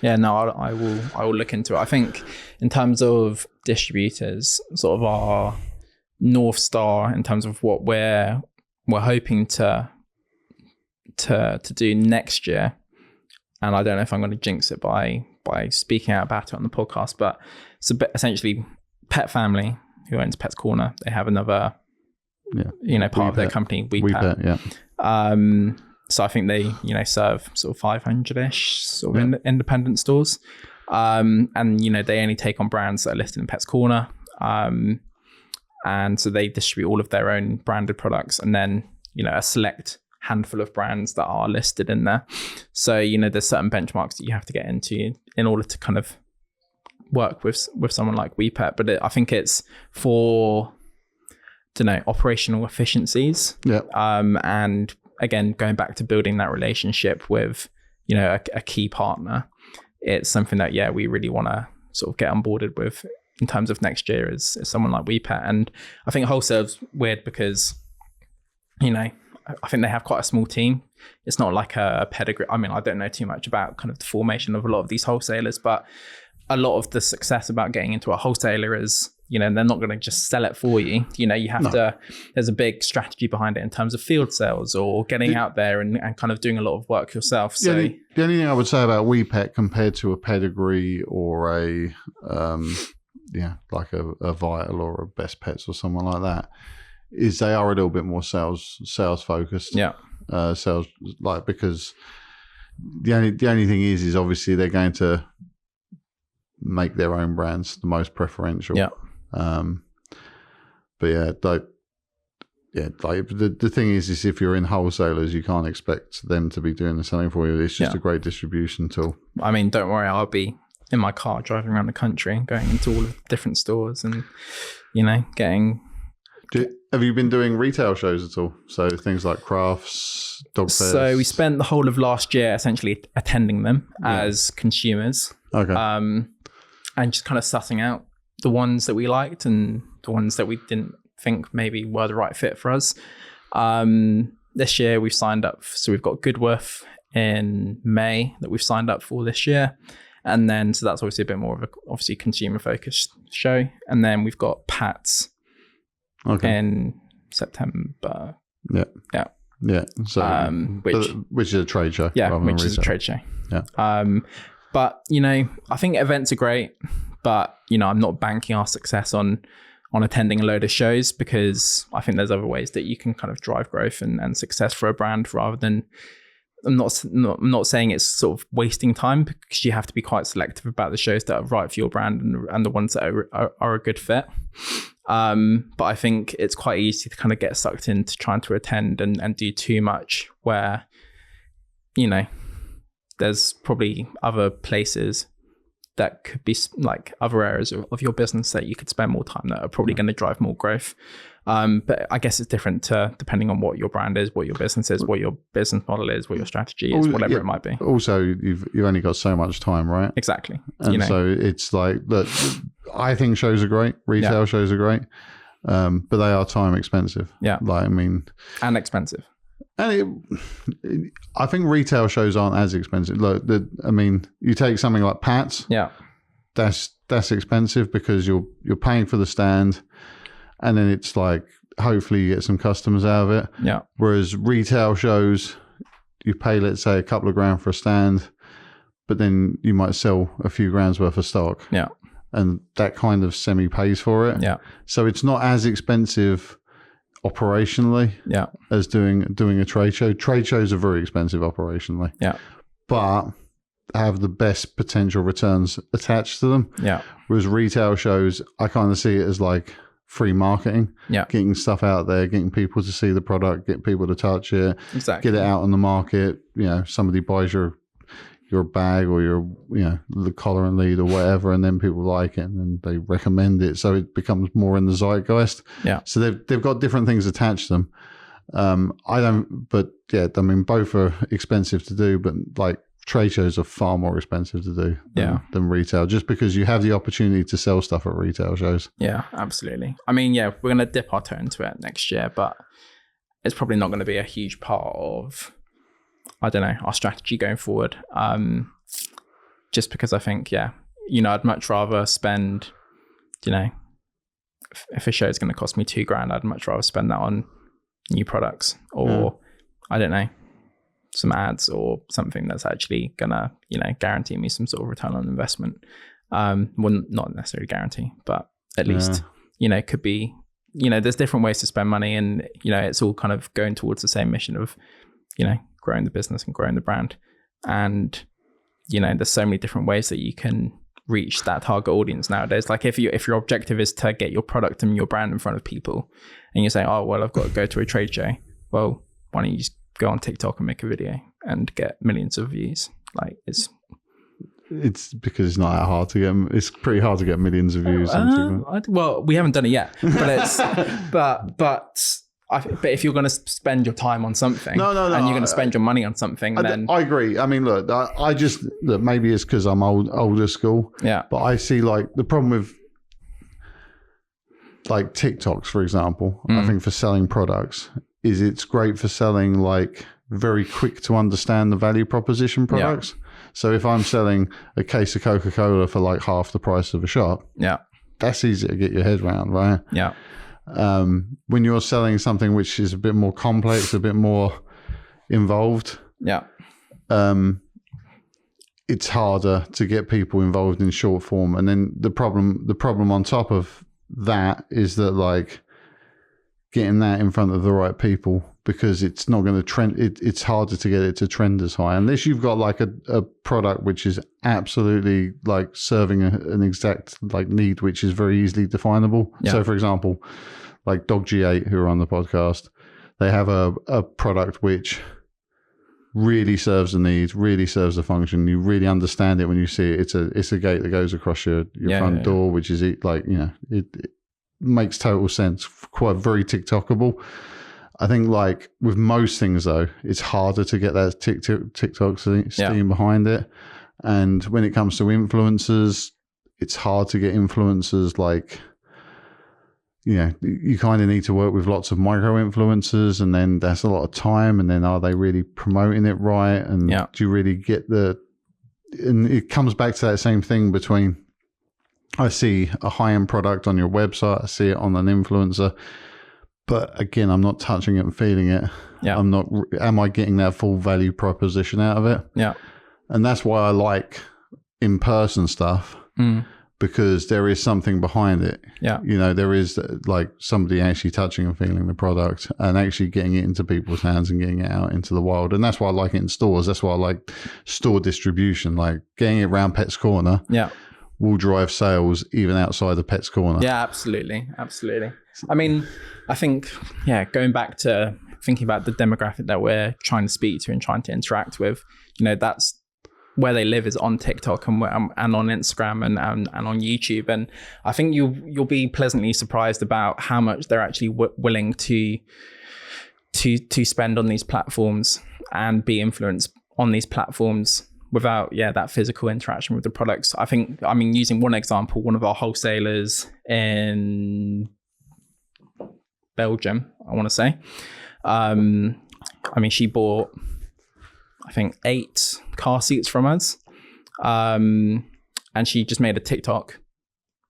Yeah, no, I will look into it. I think in terms of distributors, sort of our North Star in terms of what we're hoping to do next year, and I don't know if I'm going to jinx it by speaking out about it on the podcast, but it's essentially Pet Family, who owns Pets Corner. They have another, part of their company, WePet. Yeah. So I think they, serve sort of 500-ish sort of independent stores. And, they only take on brands that are listed in Pets Corner. And so they distribute all of their own branded products and then, a select handful of brands that are listed in there. So, there's certain benchmarks that you have to get into in order to kind of work with someone like WePet. But I think it's for, operational efficiencies. Yeah. And again, going back to building that relationship with, a key partner, it's something that, we really want to sort of get onboarded with in terms of next year is someone like WePet. And I think wholesale's weird because, I think they have quite a small team. It's not like a pedigree. I mean, I don't know too much about kind of the formation of a lot of these wholesalers, but a lot of the success about getting into a wholesaler is, they're not going to just sell it for you. You have to, there's a big strategy behind it in terms of field sales or getting out there and kind of doing a lot of work yourself. So the only thing I would say about WePet compared to a pedigree or a, like a Vital or a Best Pets or someone like that, is they are a little bit more sales focused. Yeah. Sales, because the only thing is obviously they're going to make their own brands the most preferential. Yeah. But the thing is if you're in wholesalers, you can't expect them to be doing the selling for you. It's just a great distribution tool. I mean, don't worry, I'll be in my car driving around the country, going into all of the different stores and, getting... Have you been doing retail shows at all? So things like crafts, dog fairs? So we spent the whole of last year essentially attending them as consumers. Okay. and just kind of sussing out the ones that we liked and the ones that we didn't think maybe were the right fit for us. This year we've signed up, so we've got Goodworth in May that we've signed up for this year. And then, so that's obviously a bit more of a obviously consumer focused show. And then we've got Pat's in September. Yeah. Yeah. Yeah. So, which is a trade show. Yeah, which is a trade show. Yeah. But, you know, I think events are great, but, you know, I'm not banking our success on attending a load of shows, because I think there's other ways that you can kind of drive growth and success for a brand, rather than, I'm not saying it's sort of wasting time, because you have to be quite selective about the shows that are right for your brand and the ones that are a good fit. But I think it's quite easy to kind of get sucked into trying to attend and do too much, where, you know, there's probably other places that could be like other areas of your business that you could spend more time that are probably going to drive more growth. But I guess it's different depending on what your brand is, what your business is, what your business model is, what your strategy is, whatever it might be. Also, you've only got so much time, right? Exactly. And so it's like, look, I think shows are great. Retail shows are great. But they are time expensive. Yeah. Like, I mean. And expensive. And I think retail shows aren't as expensive. Look, I mean, you take something like Pat's. Yeah. That's expensive because you're paying for the stand, and then it's like, hopefully you get some customers out of it. Yeah. Whereas retail shows, you pay, let's say, a couple of grand for a stand, but then you might sell a few grand's worth of stock. Yeah. And that kind of semi pays for it. Yeah. So it's not as expensive operationally as doing a trade show. Trade shows are very expensive operationally. Yeah. But have the best potential returns attached to them. Yeah. Whereas retail shows, I kind of see it as like free marketing. Yeah. Getting stuff out there, getting people to see the product, get people to touch it. Exactly. Get it out on the market. You know, somebody buys your bag or your, you know, the collar and lead or whatever, and then people like it and then they recommend it, so it becomes more in the zeitgeist. Yeah. So they've got different things attached to them. But yeah, I mean, both are expensive to do, but like trade shows are far more expensive to do than retail, just because you have the opportunity to sell stuff at retail shows. Yeah, absolutely. I mean, yeah, we're going to dip our toe into it next year, but it's probably not going to be a huge part of, I don't know, our strategy going forward. Just because I think, you know, I'd much rather spend, you know, if a show is going to cost me $2,000, I'd much rather spend that on new products or, I don't know, some ads or something that's actually going to, you know, guarantee me some sort of return on investment. Well, not necessarily guarantee, but at least, you know, it could be, you know, there's different ways to spend money, and, you know, it's all kind of going towards the same mission of, you know, growing the business and growing the brand. And, you know, there's so many different ways that you can reach that target audience nowadays. Like if your objective is to get your product and your brand in front of people, and you say, oh, well, I've got to go to a trade show. Well, why don't you just go on TikTok and make a video and get millions of views? Like it's because it's not that hard to get. It's pretty hard to get millions of views. Well, we haven't done it yet, but it's but if you're going to spend your time on something, and you're going to spend your money on something, then I agree. I mean, look, look, maybe it's because I'm older school. Yeah. But I see like the problem with like TikToks, for example. I think for selling products is it's great for selling like very quick to understand the value proposition products. Yeah. So if I'm selling a case of Coca-Cola for like half the price of a shot, that's easy to get your head around, right? Yeah. When you're selling something which is a bit more complex, a bit more involved, it's harder to get people involved in short form. And then the problem on top of that is that like getting that in front of the right people, because it's not going to trend. It's harder to get it to trend as high unless you've got like a product which is absolutely like serving an exact like need, which is very easily definable. Yeah. So for example, like Dog G8, who are on the podcast, they have a product which really serves the need, really serves the function. You really understand it when you see it. It's a gate that goes across your front door, which is like, you know, it makes total sense. Quite very TikTokable. I think like with most things though, it's harder to get that TikTok steam behind it. And when it comes to influencers, it's hard to get influencers. Like, you know, you kind of need to work with lots of micro influencers, and then that's a lot of time. And then are they really promoting it right? And do you really get and it comes back to that same thing between, I see a high-end product on your website, I see it on an influencer, but again, I'm not touching it and feeling it. Am I getting that full value proposition out of it? And that's why I like in-person stuff, because there is something behind it. You know, there is like somebody actually touching and feeling the product and actually getting it into people's hands and getting it out into the wild. And that's why I like it in stores. That's why I like store distribution, like getting it around Pet's Corner. Will drive sales even outside of Pet's Corner. Yeah, absolutely. I mean, I think, going back to thinking about the demographic that we're trying to speak to and trying to interact with, you know, that's where they live, is on TikTok and on Instagram and on YouTube. And I think you'll be pleasantly surprised about how much they're actually willing to spend on these platforms and be influenced on these platforms without that physical interaction with the products. I mean, using one example, one of our wholesalers in Belgium, I want to say, I mean, she bought, I think, 8 car seats from us, and she just made a TikTok.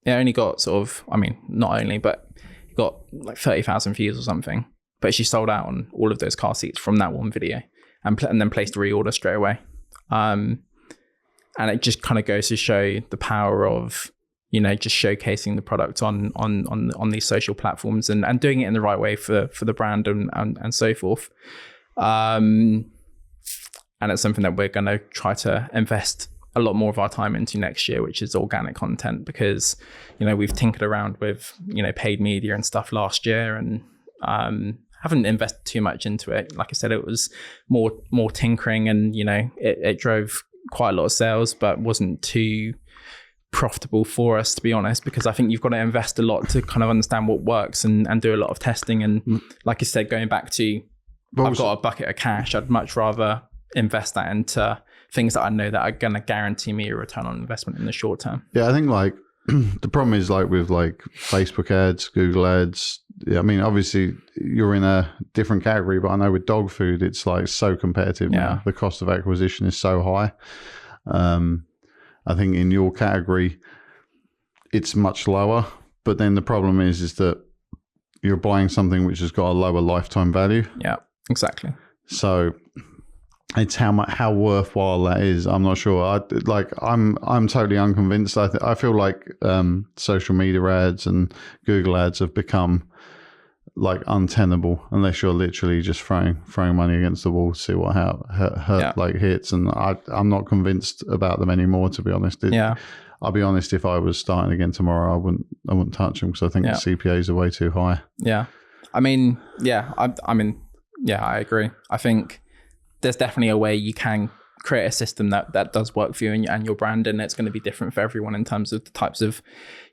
It only got sort of, I mean, not only, but it got like 30,000 views or something. But she sold out on all of those car seats from that one video, and then placed a reorder straight away. And it just kind of goes to show the power of, you know, just showcasing the product on these social platforms and doing it in the right way for the brand and so forth. And it's something that we're going to try to invest a lot more of our time into next year, which is organic content, because, you know, we've tinkered around with, you know, paid media and stuff last year, and haven't invested too much into it. Like I said, it was more tinkering, and, you know, it drove quite a lot of sales, but wasn't too profitable for us, to be honest, because I think you've got to invest a lot to kind of understand what works and do a lot of testing. And like I said, going back to, I've got a bucket of cash, I'd much rather invest that into things that I know that are going to guarantee me a return on investment in the short term. Yeah, I think like the problem is like with like Facebook ads, Google ads. I mean, obviously you're in a different category, but I know with dog food, it's like so competitive now. The cost of acquisition is so high. I think in your category, it's much lower, but then the problem is that you're buying something which has got a lower lifetime value. Yeah, exactly. So it's how worthwhile that is. I'm not sure. I'm totally unconvinced. I feel like social media ads and Google ads have become like untenable unless you're literally just throwing money against the wall to see what like hits. And I'm not convinced about them anymore, to be honest. I'll be honest, if I was starting again tomorrow, I wouldn't touch them, because I think the CPAs are way too high. I mean, I agree. I think there's definitely a way you can create a system that does work for you and your brand, and it's going to be different for everyone in terms of the types of,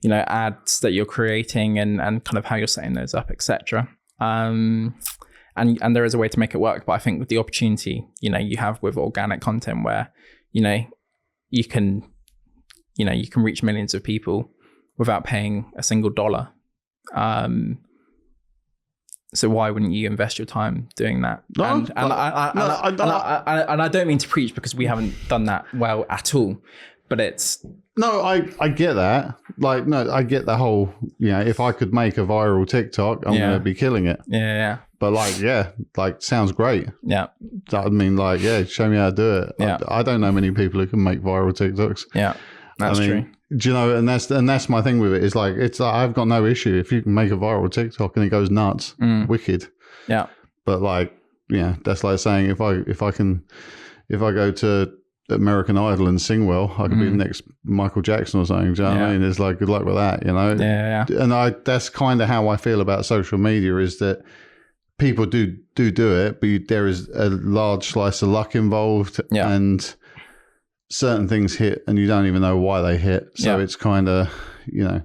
you know, ads that you're creating and kind of how you're setting those up, etc. And there is a way to make it work, but I think with the opportunity, you know, you have with organic content where, you know, you can reach millions of people without paying a single dollar. So why wouldn't you invest your time doing that? And I don't mean to preach, because we haven't done that well at all, but it's... No, I get that. Like, no, I get the whole, you know, if I could make a viral TikTok, I'm going to be killing it. Yeah. But like, sounds great. Yeah. I mean, like, show me how to do it. Yeah. I don't know many people who can make viral TikToks. Yeah, that's true. Do you know? And that's my thing with it. It's like I've got no issue if you can make a viral TikTok and it goes nuts, wicked. Yeah. But like, that's like saying if I go to American Idol and sing well, I could be the next Michael Jackson or something. Do you know what I mean? It's like, good luck with that, you know? Yeah. And that's kind of how I feel about social media, is that people do it, but there is a large slice of luck involved, and certain things hit and you don't even know why they hit. So it's kind of, you know,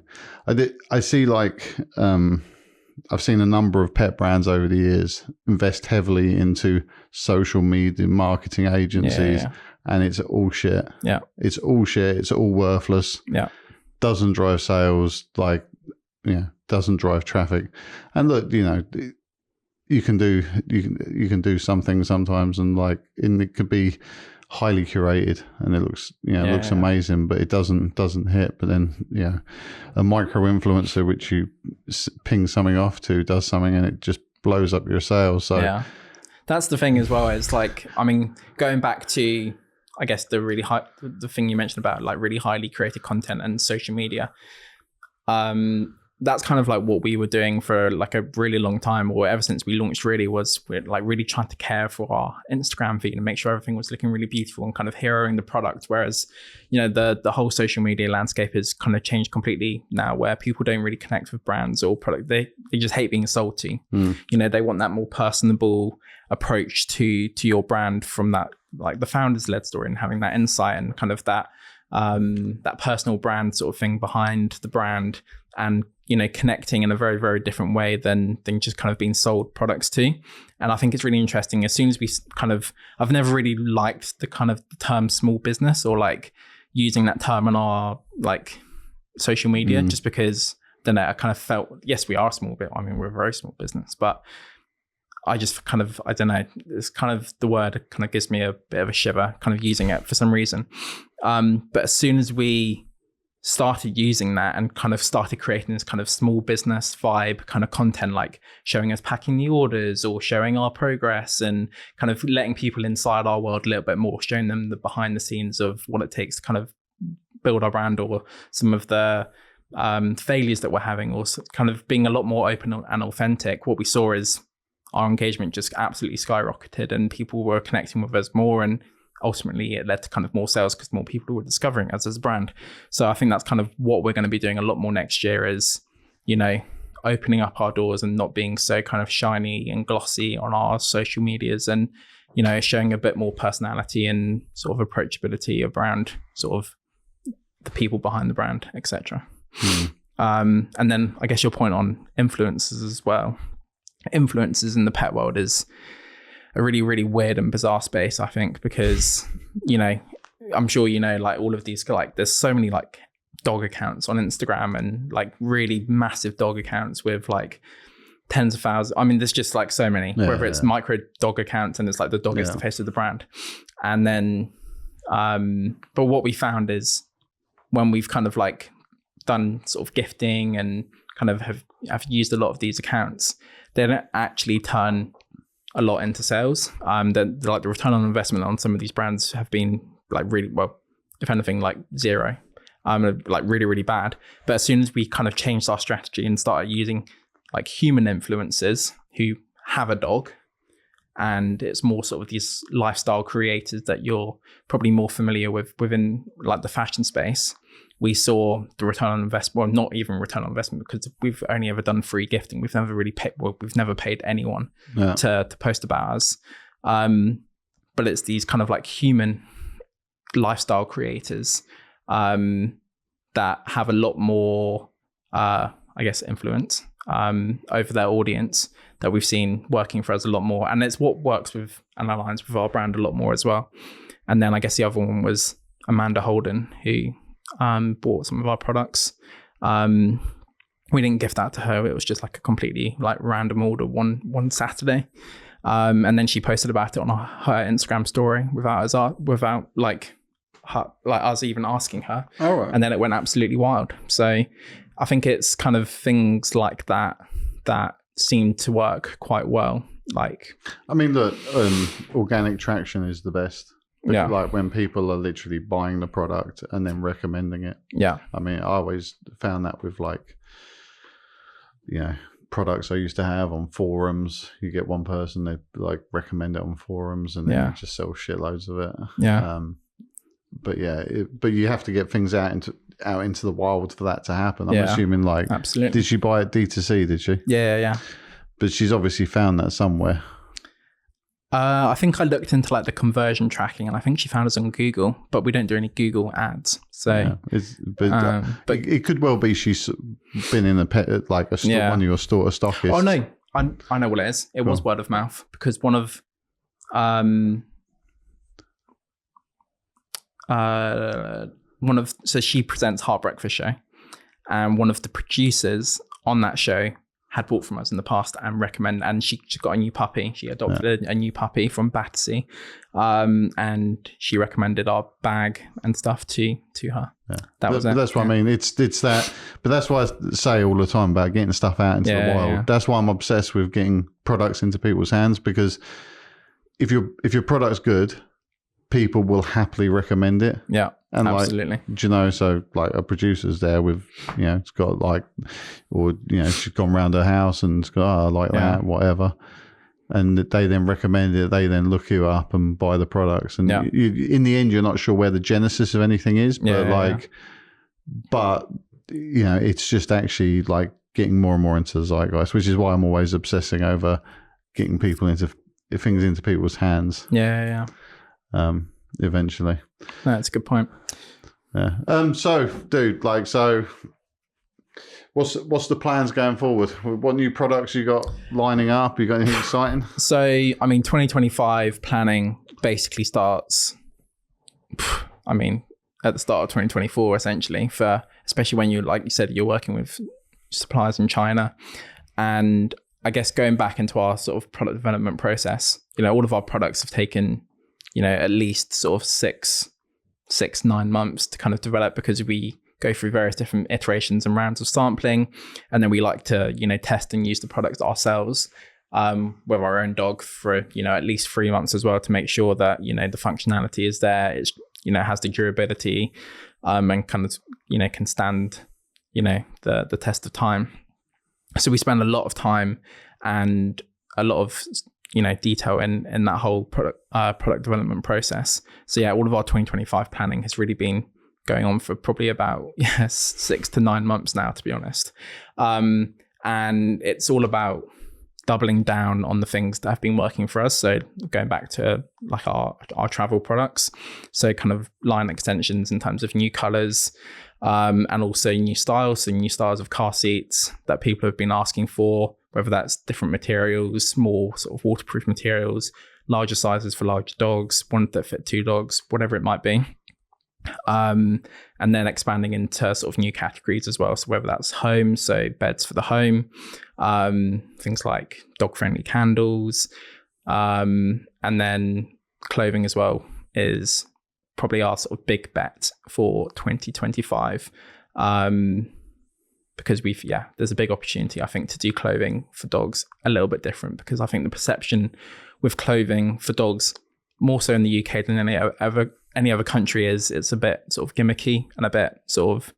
I see like, I've seen a number of pet brands over the years invest heavily into social media marketing agencies, and it's all shit. Yeah. It's all shit. It's all worthless. Yeah. doesn't drive sales, like, doesn't drive traffic. And look, you can do something sometimes, and it could be highly curated and it looks looks amazing, but it doesn't hit. But then a micro influencer which you ping something off to does something and it just blows up your sales. So that's the thing as well. It's like, I mean, going back to, I guess, the thing you mentioned about like really highly created content and social media. That's kind of like what we were doing for like a really long time, or ever since we launched, really, was we're like really trying to care for our Instagram feed and make sure everything was looking really beautiful and kind of heroing the product. Whereas, the whole social media landscape has kind of changed completely now, where people don't really connect with brands or product. They just hate being sold to. They want that more personable approach to your brand, from that, like the founders led story, and having that insight and kind of that personal brand sort of thing behind the brand, and connecting in a very, very different way than just kind of being sold products to. And I think it's really interesting. As soon as we I've never really liked the kind of the term small business, or like using that term on our like social media, just because then I kind of felt, yes, we are a small bit. I mean, we're a very small business, but I just kind of, I don't know, it's kind of, the word kind of gives me a bit of a shiver kind of using it for some reason. But as soon as we started using that and kind of started creating this kind of small business vibe kind of content, like showing us packing the orders or showing our progress and kind of letting people inside our world a little bit more, showing them the behind the scenes of what it takes to kind of build our brand, or some of the failures that we're having, or kind of being a lot more open and authentic, what we saw is our engagement just absolutely skyrocketed and people were connecting with us more, and ultimately it led to kind of more sales because more people were discovering us as a brand. So I think that's kind of what we're going to be doing a lot more next year, is opening up our doors and not being so kind of shiny and glossy on our social medias, and showing a bit more personality and sort of approachability around sort of the people behind the brand, etc. And then I guess your point on influencers as well. Influencers in the pet world is a really, really weird and bizarre space, I think, because, I'm sure like all of these, like there's so many like dog accounts on Instagram, and like really massive dog accounts with like tens of thousands. I mean, there's just like so many, whether it's micro dog accounts and it's like the dog is the face of the brand. And then, but what we found is when we've kind of like done sort of gifting and kind of have used a lot of these accounts, they don't actually turn a lot into sales. The return on investment on some of these brands have been like really, well, if anything, like zero, like really, really bad. But as soon as we kind of changed our strategy and started using like human influencers who have a dog, and it's more sort of these lifestyle creators that you're probably more familiar with within like the fashion space, we saw the return on investment, well, not even return on investment, because we've only ever done free gifting. We've never really we've never paid anyone to post about us. But it's these kind of like human lifestyle creators that have a lot more, I guess, influence over their audience, that we've seen working for us a lot more. And it's what works with and aligns with our brand a lot more as well. And then I guess the other one was Amanda Holden, who bought some of our products. We didn't gift that to her. It was just like a completely like random order one Saturday. And then she posted about it on her Instagram story without us even asking her. All right. And then it went absolutely wild. So I think it's kind of things like that seem to work quite well. Like, I mean, look, organic traction is the best. Yeah. Like when people are literally buying the product and then recommending it. Yeah. I mean, I always found that with like, products I used to have on forums. You get one person, they like recommend it on forums, and then you just sell shitloads of it. Yeah. But you have to get things out into the wild for that to happen. I'm assuming like, absolutely. Did she buy it D2C? Did she? Yeah. But she's obviously found that somewhere. I think I looked into like the conversion tracking, and I think she found us on Google, but we don't do any Google ads. So, but it could well be she's been in a pet, like a store, one of your store stockists. Oh no, I know what it is. It was word of mouth, because one of so she presents Heart Breakfast Show, and one of the producers on that show had bought from us in the past and recommend, and she got a new puppy. She adopted a new puppy from Battersea, and she recommended our bag and stuff to her. Yeah. That's what I mean. It's that, but that's why I say all the time about getting stuff out into the wild. Yeah. That's why I'm obsessed with getting products into people's hands, because if your product's good, people will happily recommend it. Yeah. And absolutely. Do you know, so like a producer's there with, it's got like, or, she's gone around her house and it's got, I like that, whatever. And they then recommend it. They then look you up and buy the products. And in the end, you're not sure where the genesis of anything is, but but, it's just actually like getting more and more into the zeitgeist, which is why I'm always obsessing over getting things into people's hands. Yeah. Eventually. No, that's a good point. Yeah. So, dude, what's the plans going forward? What new products you got lining up? You got anything exciting? So, I mean, 2025 planning basically starts, at the start of 2024, essentially, especially when like you said, you're working with suppliers in China. And I guess going back into our sort of product development process, all of our products have taken at least sort of 6-9 months to kind of develop, because we go through various different iterations and rounds of sampling. And then we like to, test and use the products ourselves with our own dog for, at least 3 months as well, to make sure that, the functionality is there. It's, has the durability and kind of, can stand, the test of time. So we spend a lot of time and a lot of detail in that whole product development process. So yeah, all of our 2025 planning has really been going on for probably about 6 to 9 months now, to be honest. And it's all about doubling down on the things that have been working for us. So going back to like our travel products, so kind of line extensions in terms of new colors, and also new styles. So new styles of car seats that people have been asking for, whether that's different materials, more sort of waterproof materials, larger sizes for larger dogs, one that fit 2 dogs, whatever it might be. And then expanding into sort of new categories as well. So whether that's home, so beds for the home, things like dog-friendly candles, and then clothing as well is probably our sort of big bet for 2025. Because there's a big opportunity, I think, to do clothing for dogs a little bit different, because I think the perception with clothing for dogs, more so in the UK than any other country, is it's a bit sort of gimmicky and a bit sort of,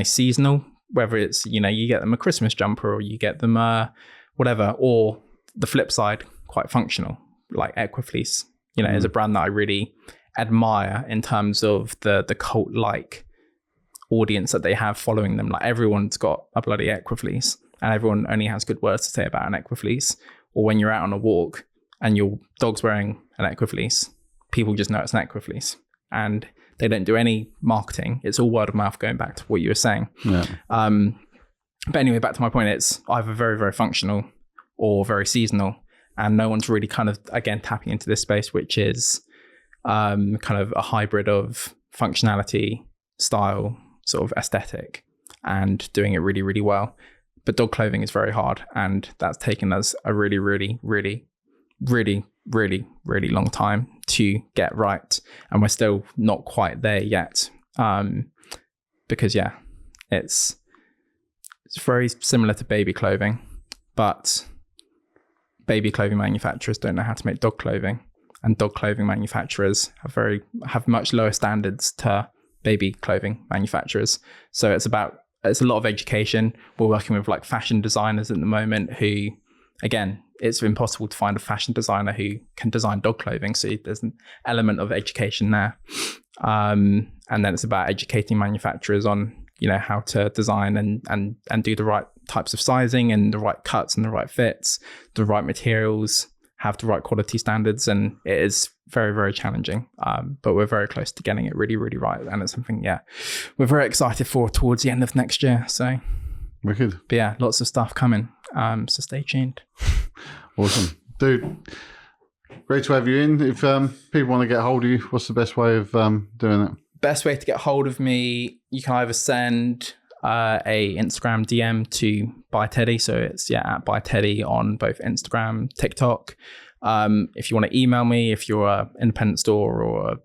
seasonal, whether it's, you get them a Christmas jumper or you get them whatever, or the flip side, quite functional, like Equifleece, is a brand that I really admire in terms of the cult-like audience that they have following them. Like everyone's got a bloody Equifleece, and everyone only has good words to say about an Equifleece. Or when you're out on a walk and your dog's wearing an Equifleece, people just know it's an Equifleece, and they don't do any marketing. It's all word of mouth, going back to what you were saying. Yeah. But anyway, back to my point, it's either very, very functional or very seasonal, and no one's really kind of, again, tapping into this space, which is kind of a hybrid of functionality, style, sort of aesthetic, and doing it really, really well. But dog clothing is very hard, and that's taken us a really, really, really, really, really, really long time to get right, and we're still not quite there yet. Because it's very similar to baby clothing, but baby clothing manufacturers don't know how to make dog clothing, and dog clothing manufacturers have much lower standards to baby clothing manufacturers. So it's a lot of education. We're working with like fashion designers at the moment who, again, it's impossible to find a fashion designer who can design dog clothing. So there's an element of education there. And then it's about educating manufacturers on, how to design and do the right types of sizing and the right cuts and the right fits, the right materials, have the right quality standards. And it is very, very challenging. But we're very close to getting it really, really right. And it's something, we're very excited for towards the end of next year. So wicked. But lots of stuff coming. So stay tuned. Awesome. Dude, great to have you in. If people want to get hold of you, what's the best way of doing it? Best way to get hold of me, you can either send a Instagram DM to ByTeddy. So it's at ByTeddy on both Instagram, TikTok. If you want to email me, if you're an independent store or a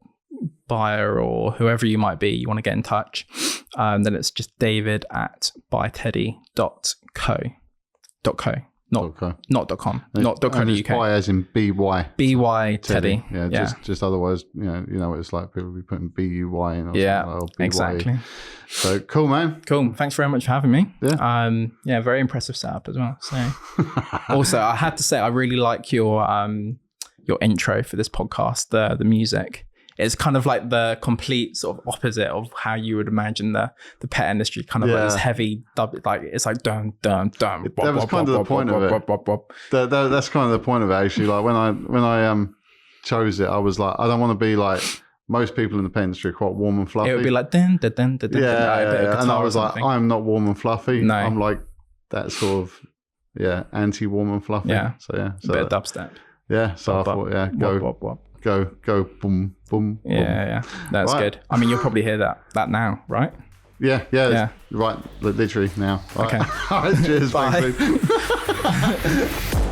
buyer or whoever you might be, you want to get in touch, then it's just david@byteddy.co. Not .com, not .co.uk. By as in BY. ByTeddy. Yeah, just otherwise, you know what it's like. People be putting BUY in or something, or BY. Exactly. So cool, man. Cool. Thanks very much for having me. Yeah. Very impressive setup as well. So also I had to say I really like your intro for this podcast, the music. It's kind of like the complete sort of opposite of how you would imagine the pet industry, kind of like this heavy dub, like it's like dun dun dun. That was kind of the point of it. That's kind of the point of it, actually. Like when I chose it, I was like, I don't want to be like most people in the pet industry, quite warm and fluffy. It would be like dun dun dun dun. Yeah. And I was like, I'm not warm and fluffy. No. I'm like that sort of anti-warm and fluffy. Yeah. So yeah, a bit of dubstep. Yeah. So I thought, go boom boom. Yeah, that's good. I mean, you'll probably hear that now, right? Yeah. Right, literally now. Okay. All right, cheers. Bye. Thanks,